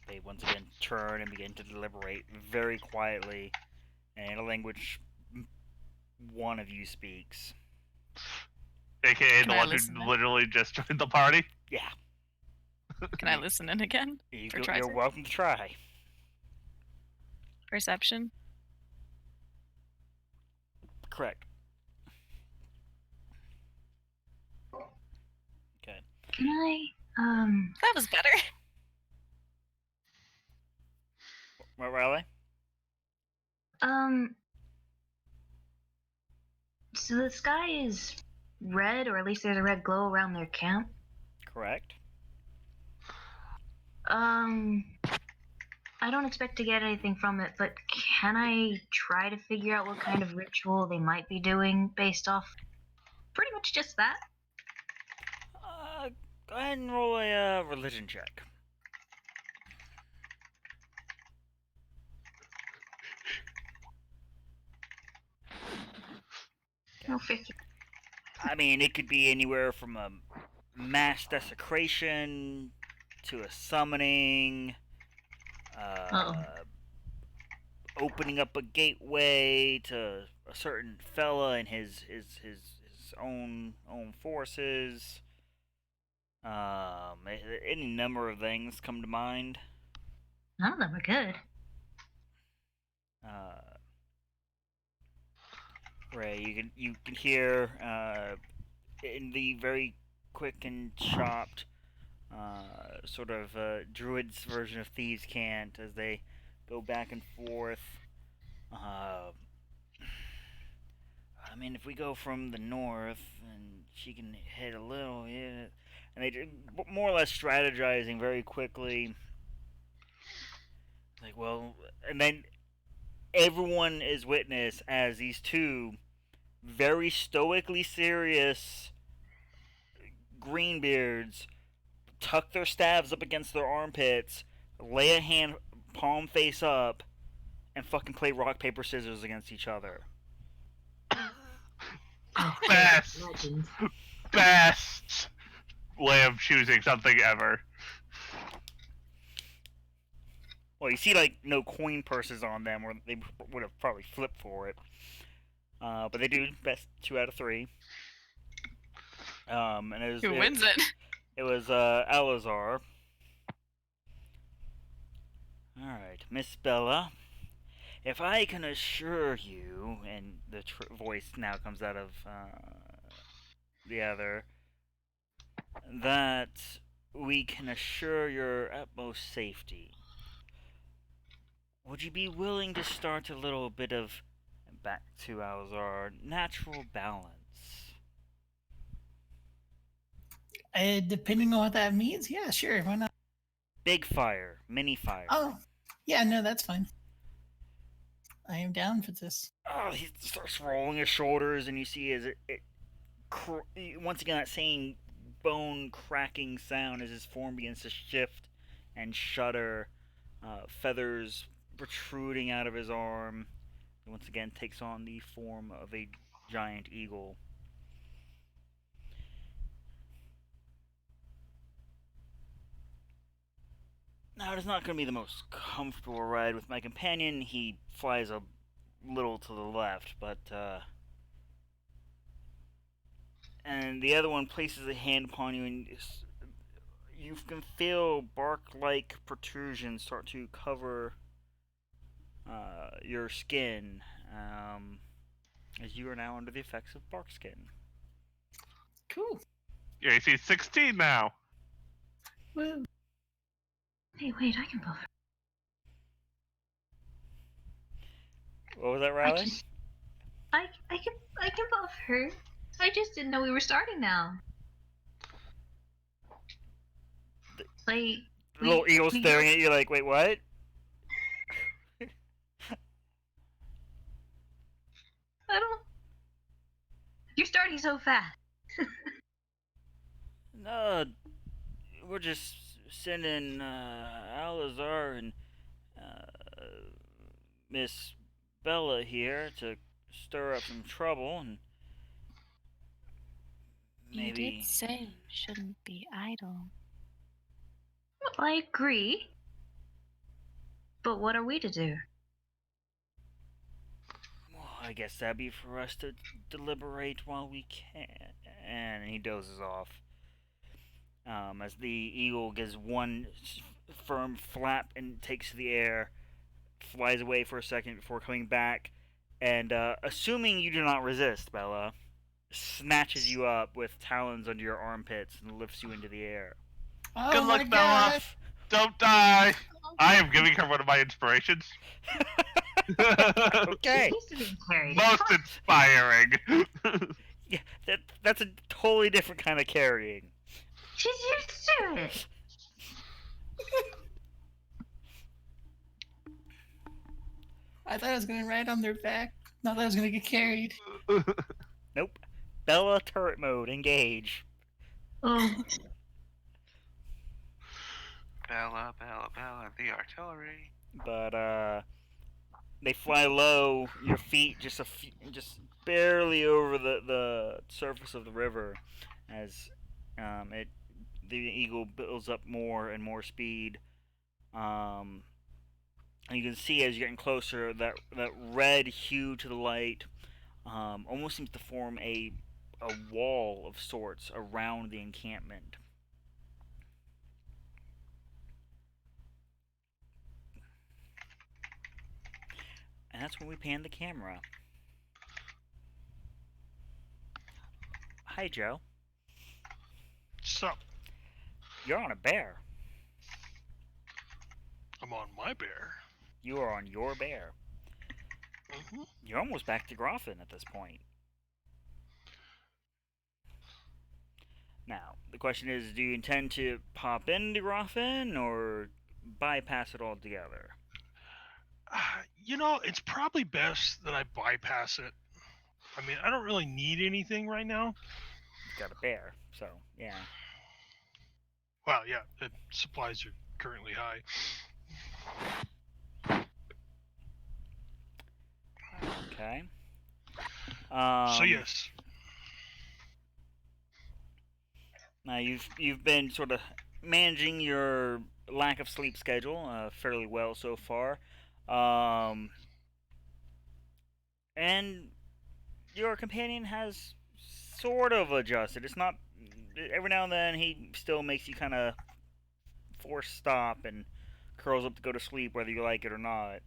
They once again turn and begin to deliberate very quietly, and in a language one of you speaks. AKA Can the I one who listen in? literally just joined the party. Yeah. Can I listen in again? You're welcome to try. Perception? Correct. Can I, That was better. What, Riley? So the sky is red, or at least there's a red glow around their camp. Correct. I don't expect to get anything from it, but can I try to figure out what kind of ritual they might be doing based off pretty much just that? Go ahead and roll a religion check. No 50. I mean, it could be anywhere from a mass desecration to a summoning, opening up a gateway to a certain fella and his own forces. Any number of things come to mind. None of them are good. Ray, you can hear in the very quick and chopped sort of druid's version of thieves' cant as they go back and forth. I mean, if we go from the north, and she can hit a little, yeah. And they more or less strategizing very quickly. Like, well, and then everyone is witness as these two very stoically serious greenbeards tuck their staves up against their armpits, lay a hand palm face up, and fucking play rock, paper, scissors against each other. Best way of choosing something ever. Well, you see, like, no coin purses on them, or they would have probably flipped for it. But they do best 2 out of 3. And Who wins it? It was Alazar. All right, Miss Bella. If I can assure you, and the voice now comes out of the other, that we can assure your utmost safety. Would you be willing to start a little bit of, back to Alzar, natural balance? Depending on what that means, yeah, sure, why not? Big fire, mini fire. Oh, yeah, no, that's fine. I am down for this. Oh, he starts rolling his shoulders, and you see as once again that same bone cracking sound as his form begins to shift and shudder. Feathers protruding out of his arm. He once again takes on the form of a giant eagle. Now, it is not going to be the most comfortable ride with my companion. He flies a little to the left, but, and the other one places a hand upon you, and you can feel bark-like protrusions start to cover your skin, as you are now under the effects of bark skin. Cool. Your AC 16 now. Woo. Hey, wait, I can buff her. What was that, Riley? I can buff her. I just didn't know we were starting now. Like, The little eagle staring at you like, wait, what? I don't. You're starting so fast. No, we're just sending Alazar and Miss Bella here to stir up some trouble, and maybe. You did say you shouldn't be idle. I agree. But what are we to do? Well, I guess that'd be for us to deliberate while we can. And he dozes off. As the eagle gives one firm flap and takes to the air, flies away for a second before coming back, and assuming you do not resist, Bella, snatches you up with talons under your armpits and lifts you into the air. Oh Good my luck, Bella. god! Don't die. I am giving her one of my inspirations. Okay. She's used to being carried. Most inspiring. Yeah, that's a totally different kind of carrying. She's used to it. I thought I was gonna ride on their back. Not that I was gonna get carried. Nope. Bella turret mode, engage. Oh, Bella, Bella, Bella, the artillery. But they fly low. Your feet just just barely over the surface of the river, as the eagle builds up more and more speed. And you can see as you're getting closer that red hue to the light almost seems to form a wall of sorts around the encampment. And that's when we pan the camera. Hi, Joe. So, You're on a bear. I'm on my bear. You are on your bear. Mm-hmm. You're almost back to Groffin at this point. Now, the question is, do you intend to pop into Groffin or bypass it altogether? You know, it's probably best that I bypass it. I mean, I don't really need anything right now. You've got a bear, so yeah. Well, yeah, the supplies are currently high. Okay. So yes, Now you've been sort of managing your lack of sleep schedule fairly well so far, and your companion has sort of adjusted. It's not every now and then he still makes you kind of force stop and curls up to go to sleep whether you like it or not.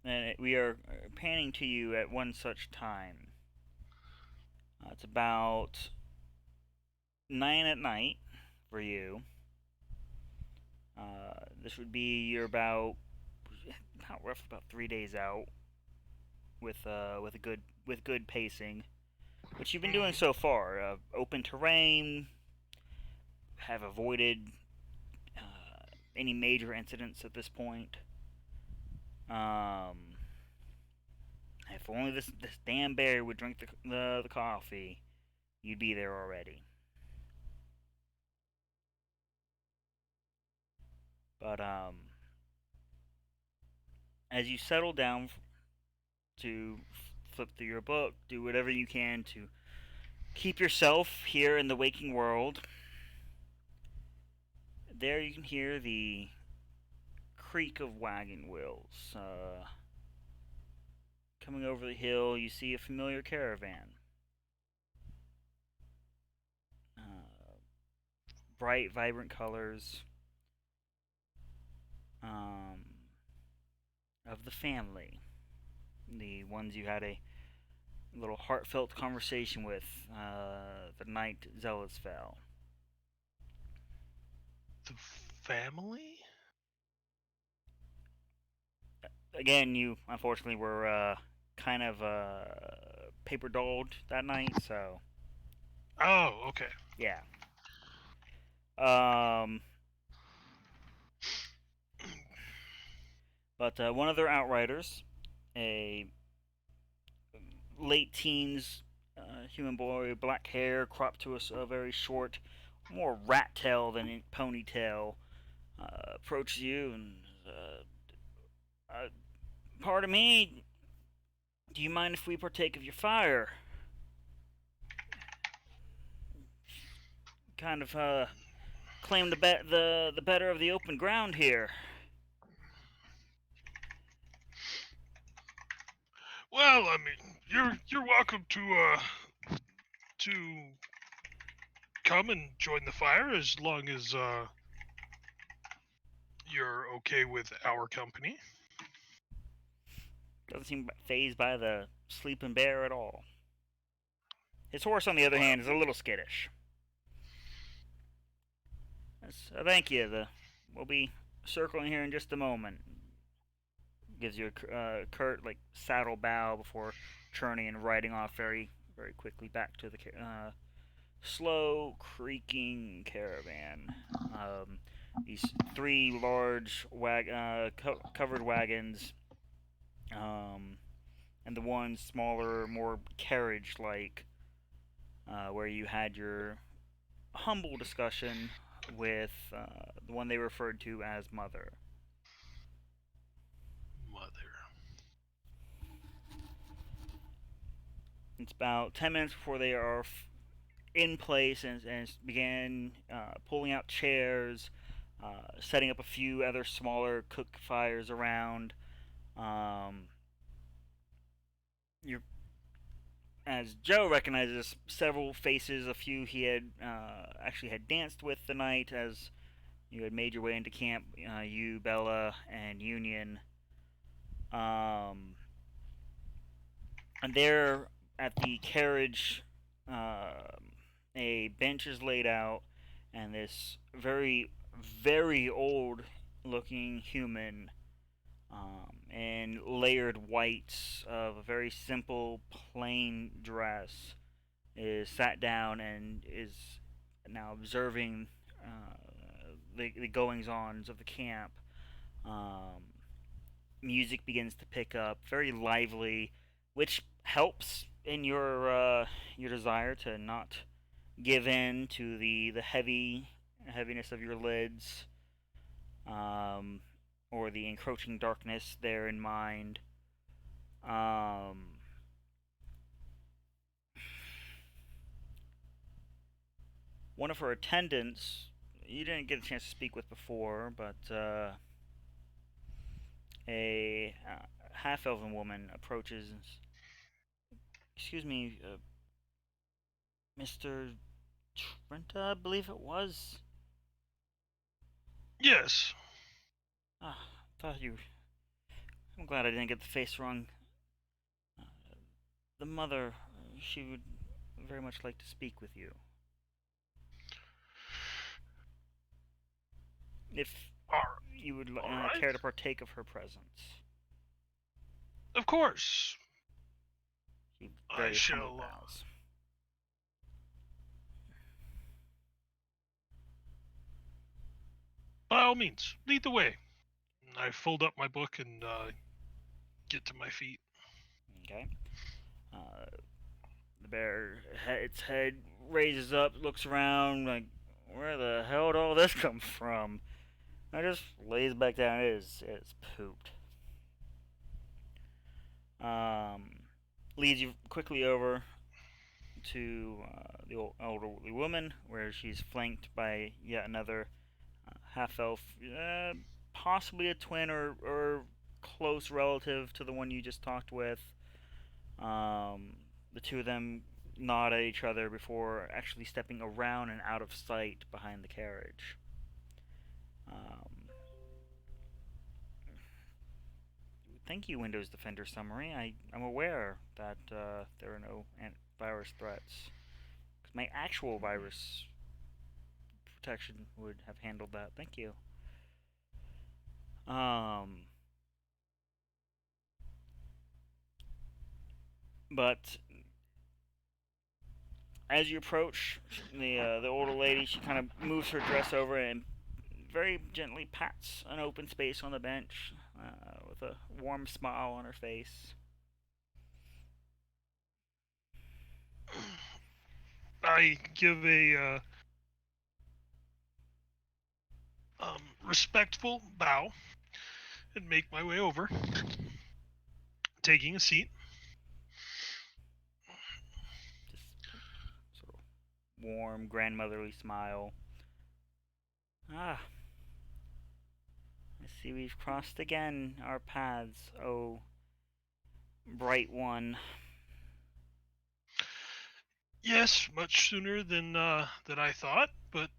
And we are panning to you at one such time. It's about 9 at night for you. This would be you're about rough about 3 days out with good pacing, which you've been doing so far. Open terrain, have avoided any major incidents at this point. If only this damn bear would drink the coffee, you'd be there already. But as you settle down to flip through your book, do whatever you can to keep yourself here in the waking world. There you can hear the creak of wagon wheels. Coming over the hill, you see a familiar caravan. Bright, vibrant colors of the family. The ones you had a little heartfelt conversation with the night Zealots fell. the family. Again, you unfortunately were kind of paper dolled that night, so Oh, okay. yeah. But one of their outriders, a late teens human boy, black hair, cropped to a very short, more rat tail than ponytail, approaches you and pardon me, do you mind if we partake of your fire? Kind of claim the better of the open ground here. Well, I mean, you're welcome to come and join the fire as long as you're okay with our company. Doesn't seem phased by the sleeping bear at all. His horse, on the other hand, is a little skittish. Thank you. We'll be circling here in just a moment. Gives you a curt, like, saddle bow before turning and riding off very, very quickly back to the slow creaking caravan. These three large covered wagons, and the one smaller, more carriage-like, where you had your humble discussion with the one they referred to as Mother. It's about 10 minutes before they are in place and began pulling out chairs, setting up a few other smaller cook fires around. You're As Joe recognizes several faces, a few he had actually had danced with the night as you had made your way into camp. You, Bella, and Union. And there at the carriage, a bench is laid out, and this very, very old looking human in layered whites of a very simple, plain dress is sat down and is now observing the goings-ons of the camp. Music begins to pick up, very lively, which helps in your desire to not give in to the heaviness of your lids, or the encroaching darkness there in mind. One of her attendants, you didn't get a chance to speak with before, but a half-elven woman approaches. Excuse me, Mr. Trenta, I believe it was. Yes. Thought you. I'm glad I didn't get the face wrong. The mother, she would very much like to speak with you. If you would care to partake of her presence. Of course. I shall. By all means, lead the way. I fold up my book and get to my feet. Okay. The bear, its head raises up, looks around, like, where the hell did all this come from? I just lays back down. It's pooped. Leads you quickly over to the elderly woman, where she's flanked by yet another half-elf, possibly a twin or close relative to the one you just talked with. The two of them nod at each other before actually stepping around and out of sight behind the carriage. Thank you, Windows Defender Summary. I'm aware that there are no virus threats. Because my actual virus protection would have handled that. Thank you. But as you approach the older lady, she kind of moves her dress over and very gently pats an open space on the bench with a warm smile on her face. I give a respectful bow and make my way over, taking a seat. Just sort of warm, grandmotherly smile. I see we've crossed again our paths, oh bright one. Yes, much sooner than I thought, but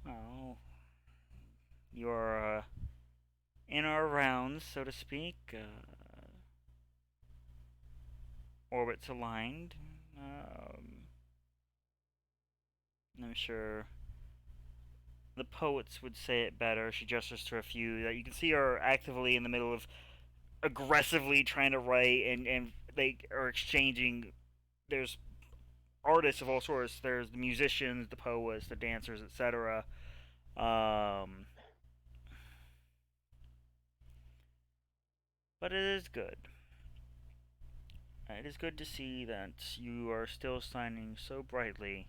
Oh, your in our rounds, so to speak, orbits aligned. I'm sure the poets would say it better. She gestures to a few that you can see are actively in the middle of aggressively trying to write, and they are exchanging. There's artists of all sorts. There's the musicians, the poets, the dancers, etc. But it is good. It is good to see that you are still shining so brightly.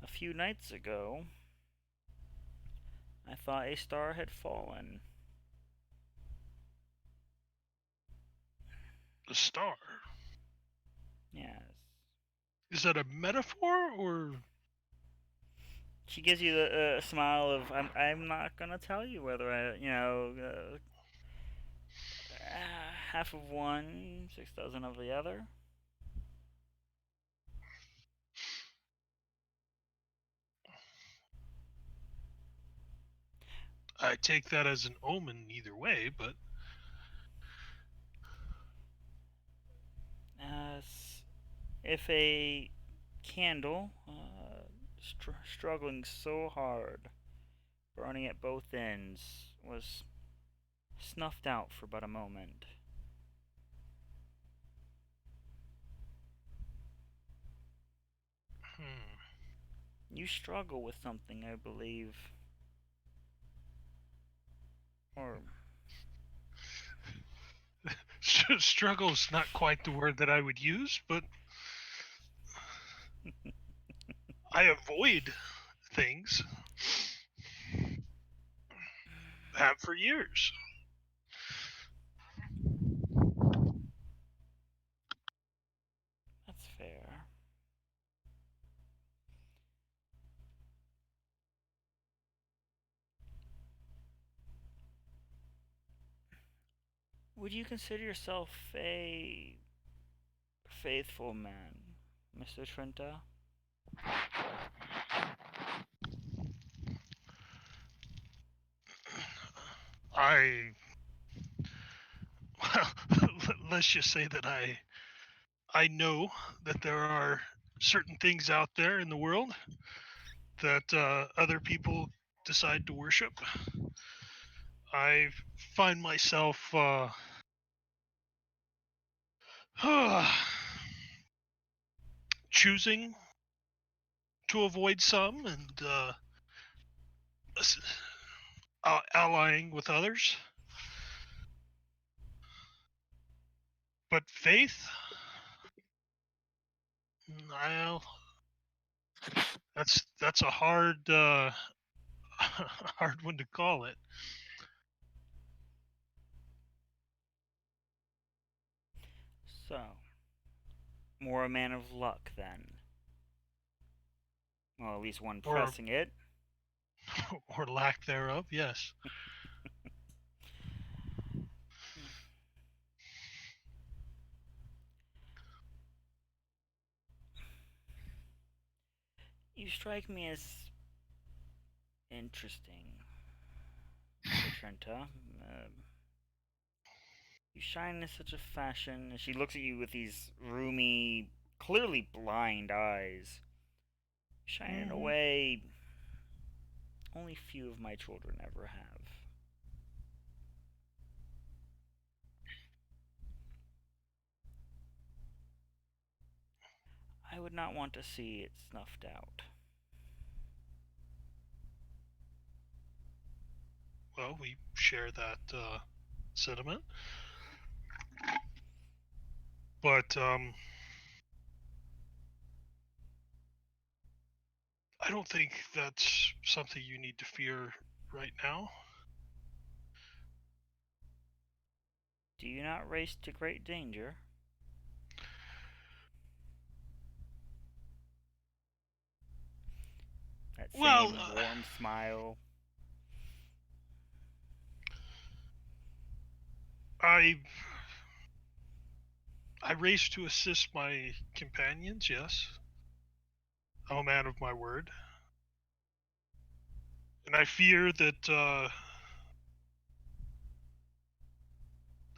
A few nights ago, I thought a star had fallen. A star. Yes. Is that a metaphor or? She gives you the smile of, I'm not gonna tell you whether half of one, 6 dozen of the other. I take that as an omen either way, but If a candle, struggling so hard, burning at both ends, was snuffed out for but a moment. You struggle with something, I believe. Or struggle's not quite the word that I would use, but I avoid things. Have for years. that's fair. Would you consider yourself a faithful man, Mr. Trenta? Well, let's just say that I know that there are certain things out there in the world that other people decide to worship. I find myself choosing to avoid some and allying with others. But faith, well, that's a hard hard one to call it. So, more a man of luck then. Well, at least one Or- pressing it. or lack thereof, yes. You strike me as interesting, Mr. Trenta. You shine in such a fashion. And she looks at you with these roomy, clearly blind eyes. You shine in a way only few of my children ever have. I would not want to see it snuffed out. Well, we share that sentiment. But I don't think that's something you need to fear right now. Do you not race to great danger? That same Well, warm smile. I I race to assist my companions, yes. I'm a man of my word. And I fear that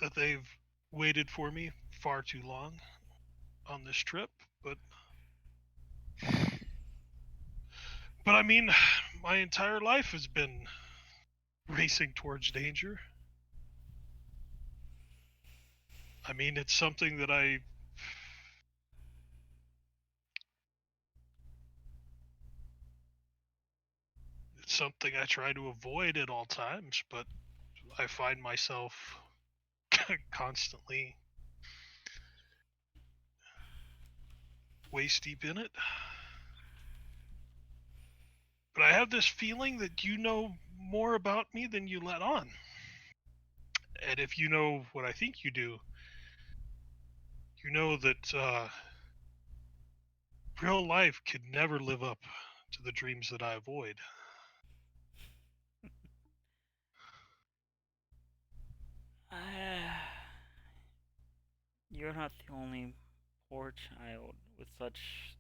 that they've waited for me far too long on this trip, but I mean, my entire life has been racing towards danger. I mean, it's something that it's something I try to avoid at all times, but I find myself constantly waist deep in it. But I have this feeling that you know more about me than you let on. And if you know what I think you do, you know that real life could never live up to the dreams that I avoid. You're not the only poor child with such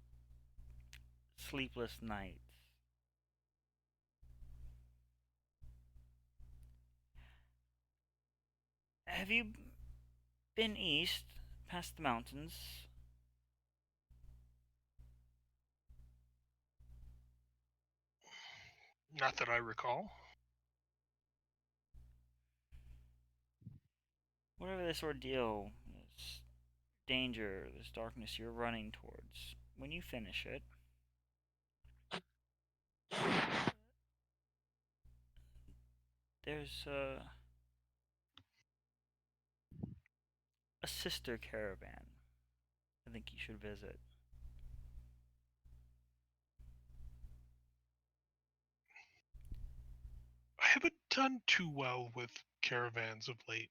sleepless nights. Have you been east, past the mountains? Not that I recall. Whatever this ordeal, this danger, this darkness you're running towards, when you finish it, there's a sister caravan I think you should visit. I haven't done too well with caravans of late.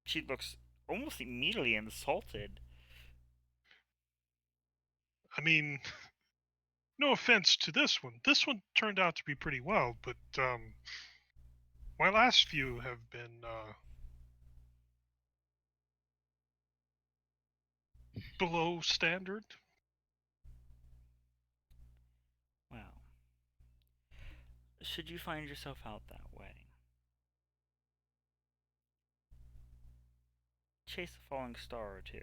She looks almost immediately insulted. I mean, no offense to this one. This one turned out to be pretty well, but my last few have been below standard. Well, should you find yourself out that way, chase a falling star or two.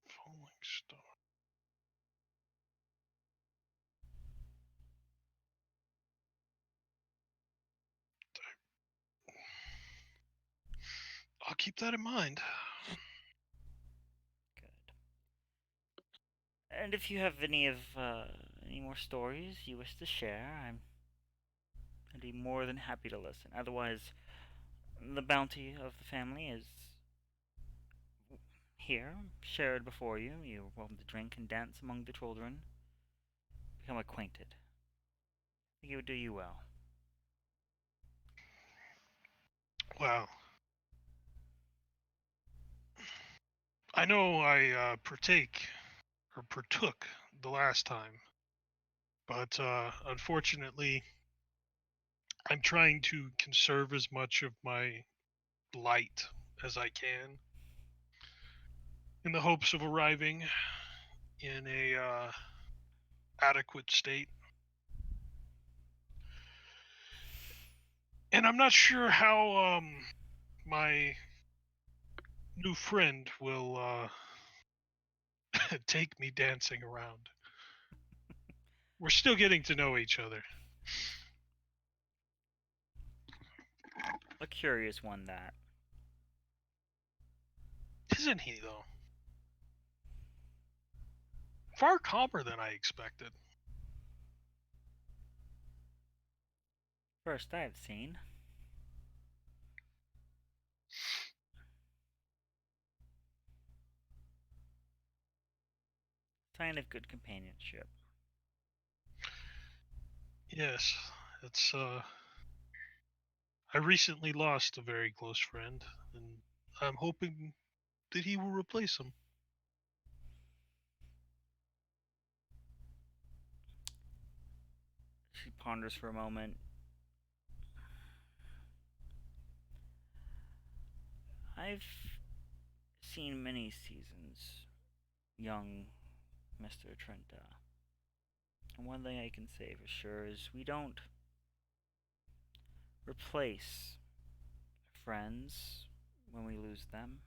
Falling star. I'll keep that in mind. Good. And if you have any more stories you wish to share, I'd be more than happy to listen. Otherwise, the bounty of the family is here, shared before you. You're welcome to drink and dance among the children. Become acquainted. I think it would do you well. Wow. I know I partook the last time, but unfortunately, I'm trying to conserve as much of my light as I can in the hopes of arriving in a adequate state. And I'm not sure how my new friend will take me dancing around. We're still getting to know each other. A curious one, that. Isn't he, though? Far calmer than I expected. First I've seen. Sign of good companionship. Yes, it's I recently lost a very close friend, and I'm hoping that he will replace him. She ponders for a moment. I've seen many seasons, young Mr. Trenta. And one thing I can say for sure is we don't replace friends when we lose them,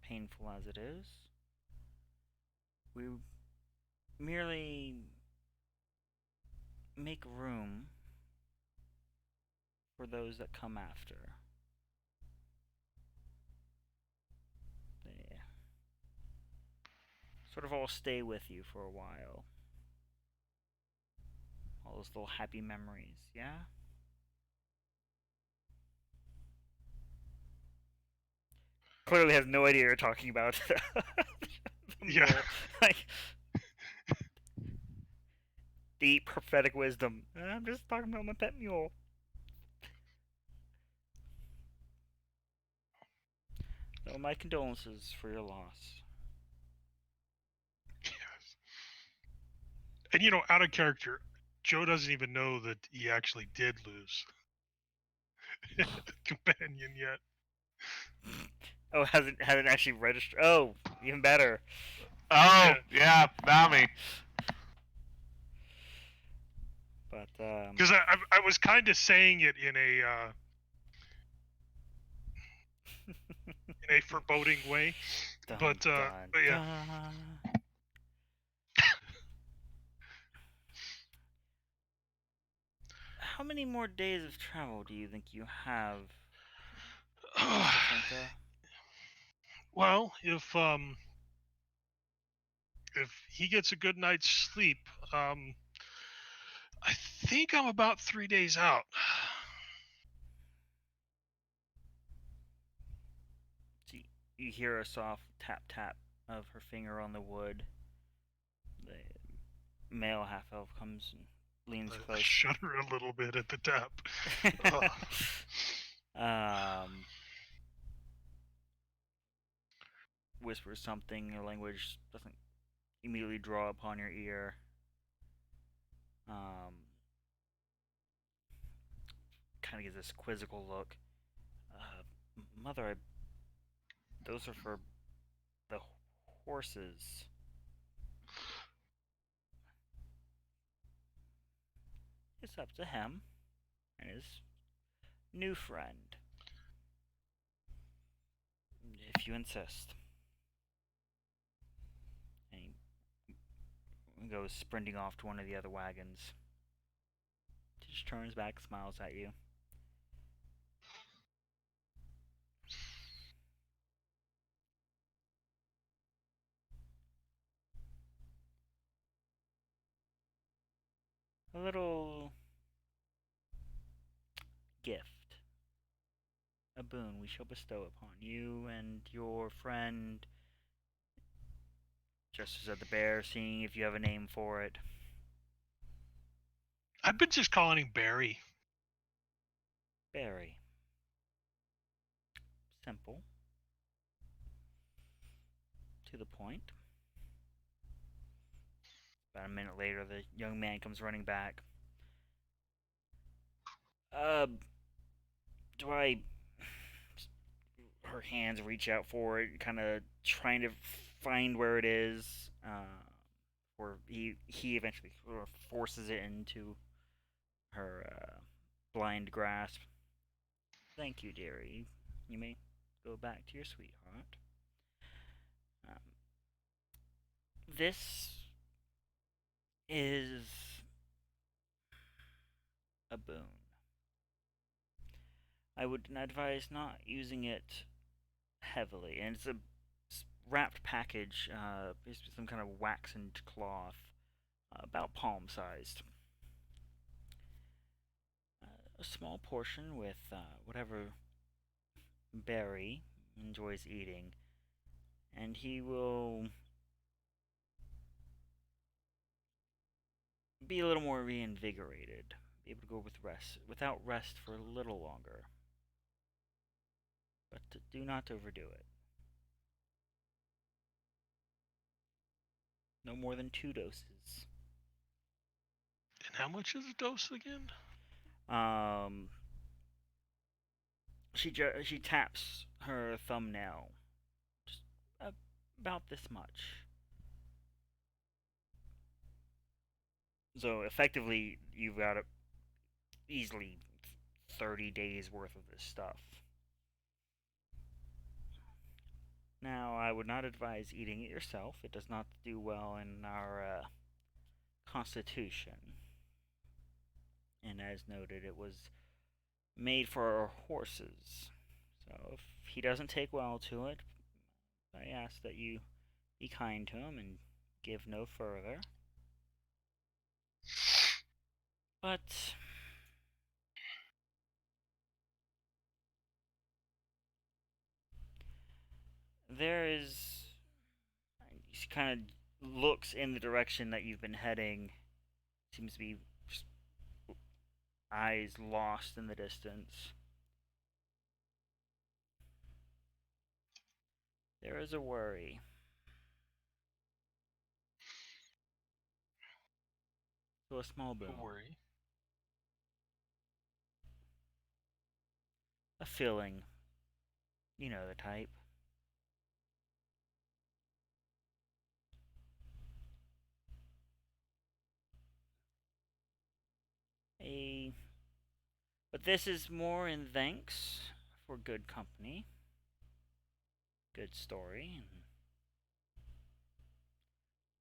painful as it is. We merely make room for those that come after. They sort of all stay with you for a while. All those little happy memories, yeah? Clearly has no idea you're talking about. Yeah. Like, deep prophetic wisdom. I'm just talking about my pet mule. So my condolences for your loss. Yes. And out of character, Joe doesn't even know that he actually did lose a companion yet. Oh, hasn't actually registered. Oh, even better. Oh, yeah, Nami. But Because I was kind of saying it in a foreboding way, dun, but dun, yeah. dun. How many more days of travel do you think you have, Mr. Trenta? Well, if he gets a good night's sleep, I think I'm about 3 days out. So you hear a soft tap tap of her finger on the wood. The male half elf comes and leans I close. shudder a little bit at the tap. Whispers something. Her language doesn't immediately draw upon your ear. Kind of gives this quizzical look. Mother, those are for the horses. It's up to him and his new friend, if you insist. And he goes sprinting off to one of the other wagons. He just turns back, smiles at you. A little gift, a boon we shall bestow upon you and your friend. Gestures at the bear, seeing if you have a name for it. I've been just calling him Barry. Barry. Simple. To the point. About a minute later, the young man comes running back. Do I... Her hands reach out for it, kind of trying to find where it is. Or he eventually forces it into her blind grasp. Thank you, dearie. You may go back to your sweetheart. This is a boon. I would advise not using it heavily, and it's a wrapped package, basically some kind of waxened cloth, about palm sized. A small portion with whatever Barry enjoys eating, and he will be a little more reinvigorated, be able to go without rest for a little longer. But do not overdo it. No more than 2 doses. And how much is a dose again? She taps her thumbnail, just about this much. So effectively, you've got easily 30 days worth of this stuff. Now, I would not advise eating it yourself. It does not do well in our constitution. And as noted, it was made for our horses. So if he doesn't take well to it, I ask that you be kind to him and give no further. But there is. He kind of looks in the direction that you've been heading. Seems to be just eyes lost in the distance. There is a worry. So a small boom. Don't worry. A feeling. You know the type. But this is more in thanks for good company. Good story. And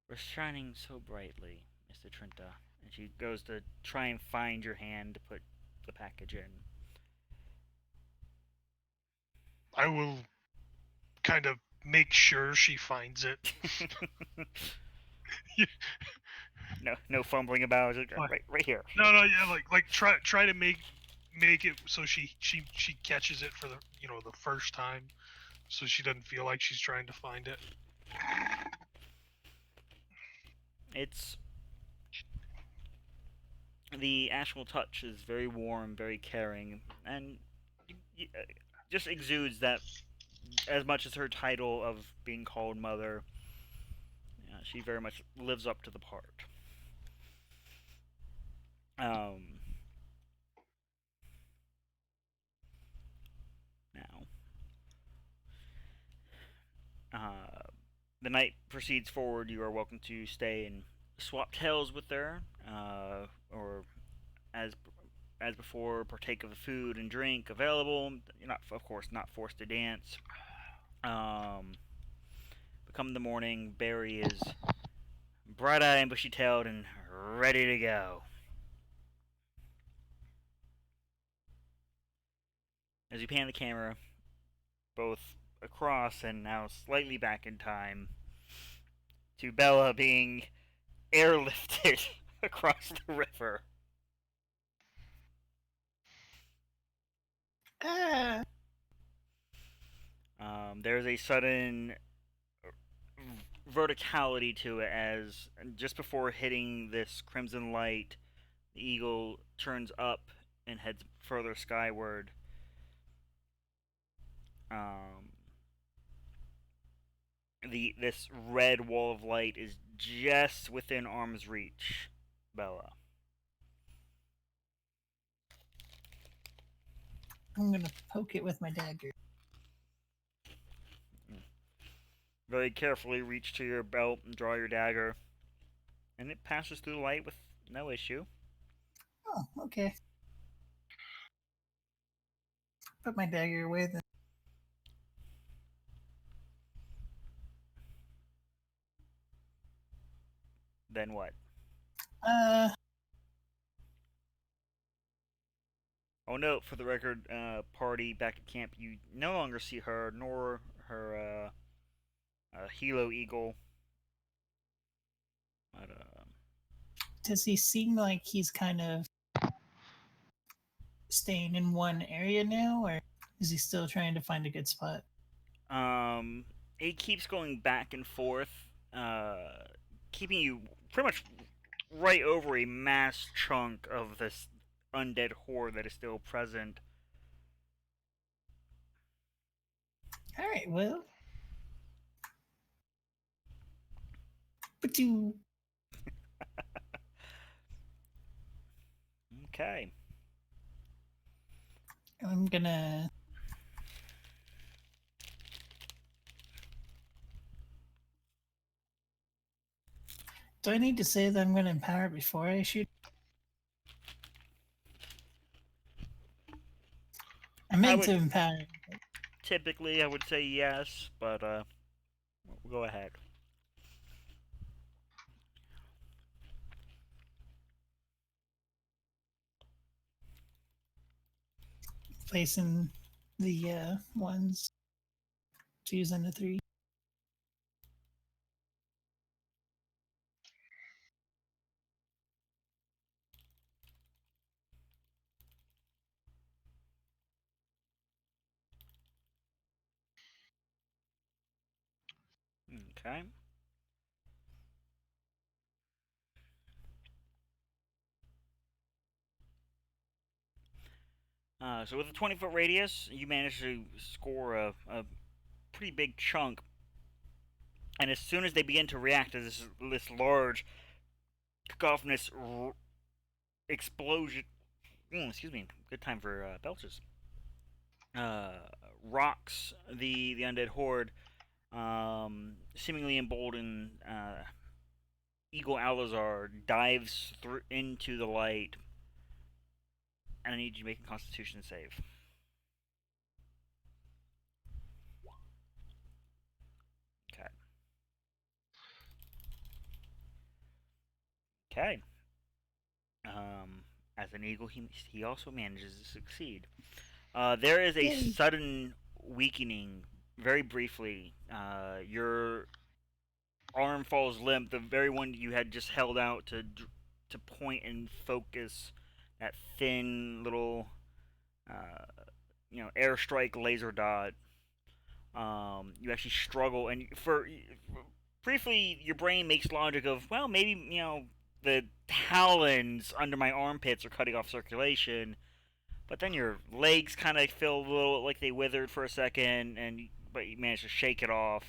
we're shining so brightly, Mr. Trinta. And she goes to try and find your hand to put the package in. I will kind of make sure she finds it. No fumbling about. Right here. No, yeah, like try to make it so she catches it for the the first time, so she doesn't feel like she's trying to find it. It's the actual touch is very warm, very caring, and just exudes that as much as her title of being called mother, she very much lives up to the part. Now, the night proceeds forward. You are welcome to stay and swap tales with her, or as before, partake of the food and drink available. You're not, of course, not forced to dance. Come the morning, Barry is bright-eyed and bushy-tailed and ready to go. As you pan the camera, both across and now slightly back in time, to Bella being airlifted across the river. There's a sudden verticality to it as just before hitting this crimson light, the eagle turns up and heads further skyward. This red wall of light is just within arm's reach, Bella. I'm gonna poke it with my dagger. Very carefully reach to your belt and draw your dagger, and it passes through the light with no issue. Oh, okay. Put my dagger away then. Then what? Oh, note for the record, party back at camp, you no longer see her nor her Hilo Eagle. But, does he seem like he's kind of staying in one area now, or is he still trying to find a good spot? He keeps going back and forth, keeping you pretty much right over a mass chunk of this undead horde that is still present. All right, well, But you. Okay. I'm gonna. Do I need to say that I'm gonna empower it before I shoot? I meant to would- empower it. Typically, I would say yes, but go ahead. Placing the ones, twos, and a 3. Okay. So with a 20-foot radius, you manage to score a pretty big chunk. And as soon as they begin to react to this large cacophonous explosion, excuse me, good time for belches. Rocks the undead horde, seemingly emboldened. Eagle Alazar dives through into the light, and I need you to make a Constitution save. Okay. Okay. As an eagle, he also manages to succeed. There is a Yay. sudden weakening, very briefly. Your arm falls limp. The very one you had just held out to point and focus that thin little, uh, airstrike laser dot. You actually struggle, and for briefly, your brain makes logic of, well, maybe the talons under my armpits are cutting off circulation. But then your legs kind of feel a little like they withered for a second, but you manage to shake it off.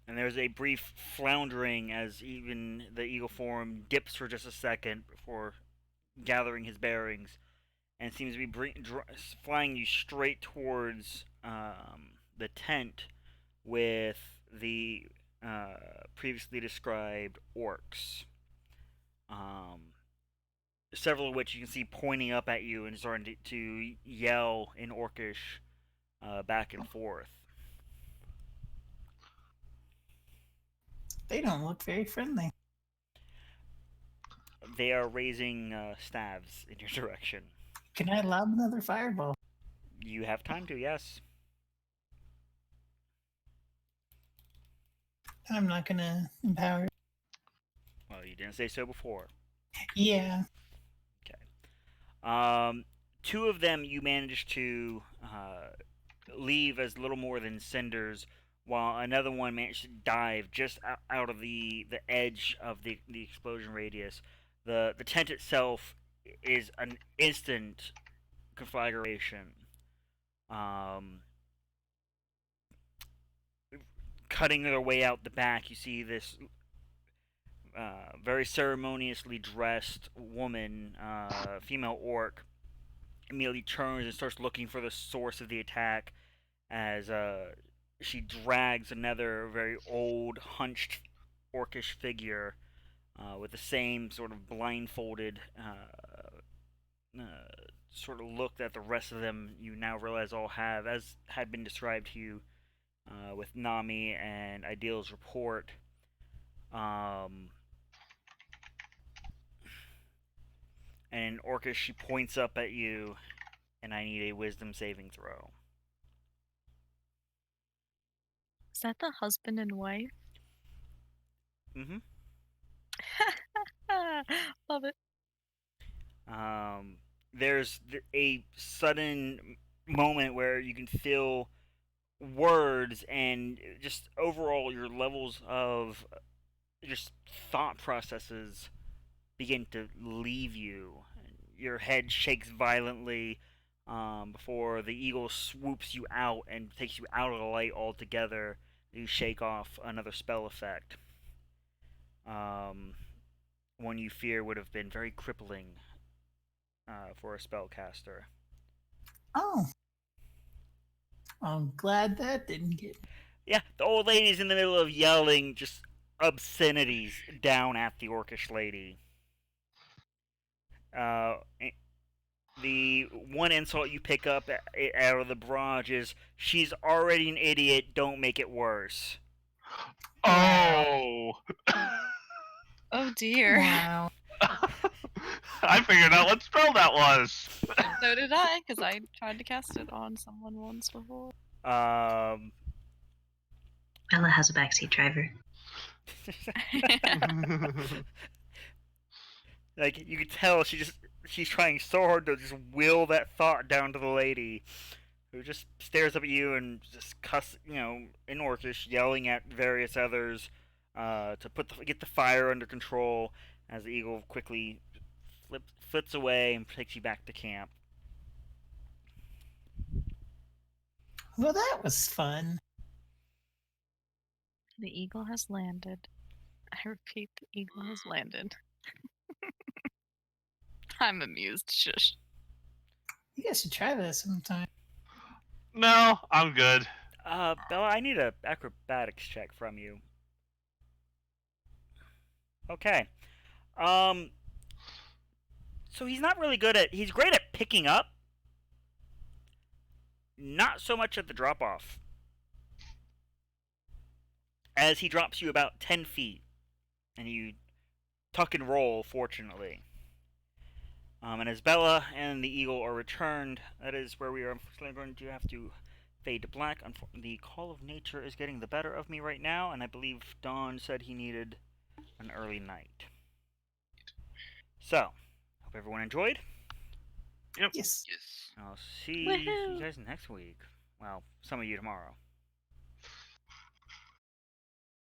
And there's a brief floundering as even the eagle form dips for just a second before gathering his bearings, and seems to be flying you straight towards the tent with the previously described orcs. Several of which you can see pointing up at you and starting to yell in Orcish back and forth. They don't look very friendly. They are raising staves in your direction. Can I lob another fireball? You have time to, yes. I'm not gonna empower it. Well, you didn't say so before. Yeah. Two of them you managed to leave as little more than cinders, while another one managed to dive just out of the edge of the explosion radius. The tent itself is an instant conflagration. Cutting their way out the back, you see this very ceremoniously dressed woman, female orc, immediately turns and starts looking for the source of the attack as she drags another very old, hunched, orcish figure with the same sort of blindfolded sort of look that the rest of them you now realize all have, as had been described to you with Nami and Ideal's report. And Orcish, she points up at you, and I need a wisdom saving throw. Is that the husband and wife? Mm-hmm. Love it. There's a sudden moment where you can feel words and just overall your levels of just thought processes begin to leave you. Your head shakes violently before the eagle swoops you out and takes you out of the light altogether, You shake off another spell effect. One you fear would have been very crippling for a spellcaster. Oh. I'm glad that didn't get me. Yeah, the old lady's in the middle of yelling just obscenities down at the orcish lady. The one insult you pick up out of the barrage is, "She's already an idiot, don't make it worse." Oh. Oh dear. Wow. I figured out what spell that was. So did I, because I tried to cast it on someone once before. Um, Bella has a backseat driver. like, you can tell she's trying so hard to just will that thought down to the lady, who just stares up at you and just in Orcish, yelling at various others to get the fire under control, as the eagle quickly flits away and takes you back to camp. Well, that was fun. The eagle has landed. I repeat, the eagle has landed. I'm amused. Shush. You guys should try that sometime. No, I'm good. Bella, I need a acrobatics check from you. Okay. So he's not really good he's great at picking up. Not so much at the drop off. As he drops you about 10 feet. And you tuck and roll, fortunately. And as Bella and the eagle are returned, that is where we are unfortunately going to have to fade to black. The call of nature is getting the better of me right now, and I believe Don said he needed an early night. So, hope everyone enjoyed. Yep. Yes. Yes. I'll see Woohoo! you guys next week. Well, some of you tomorrow.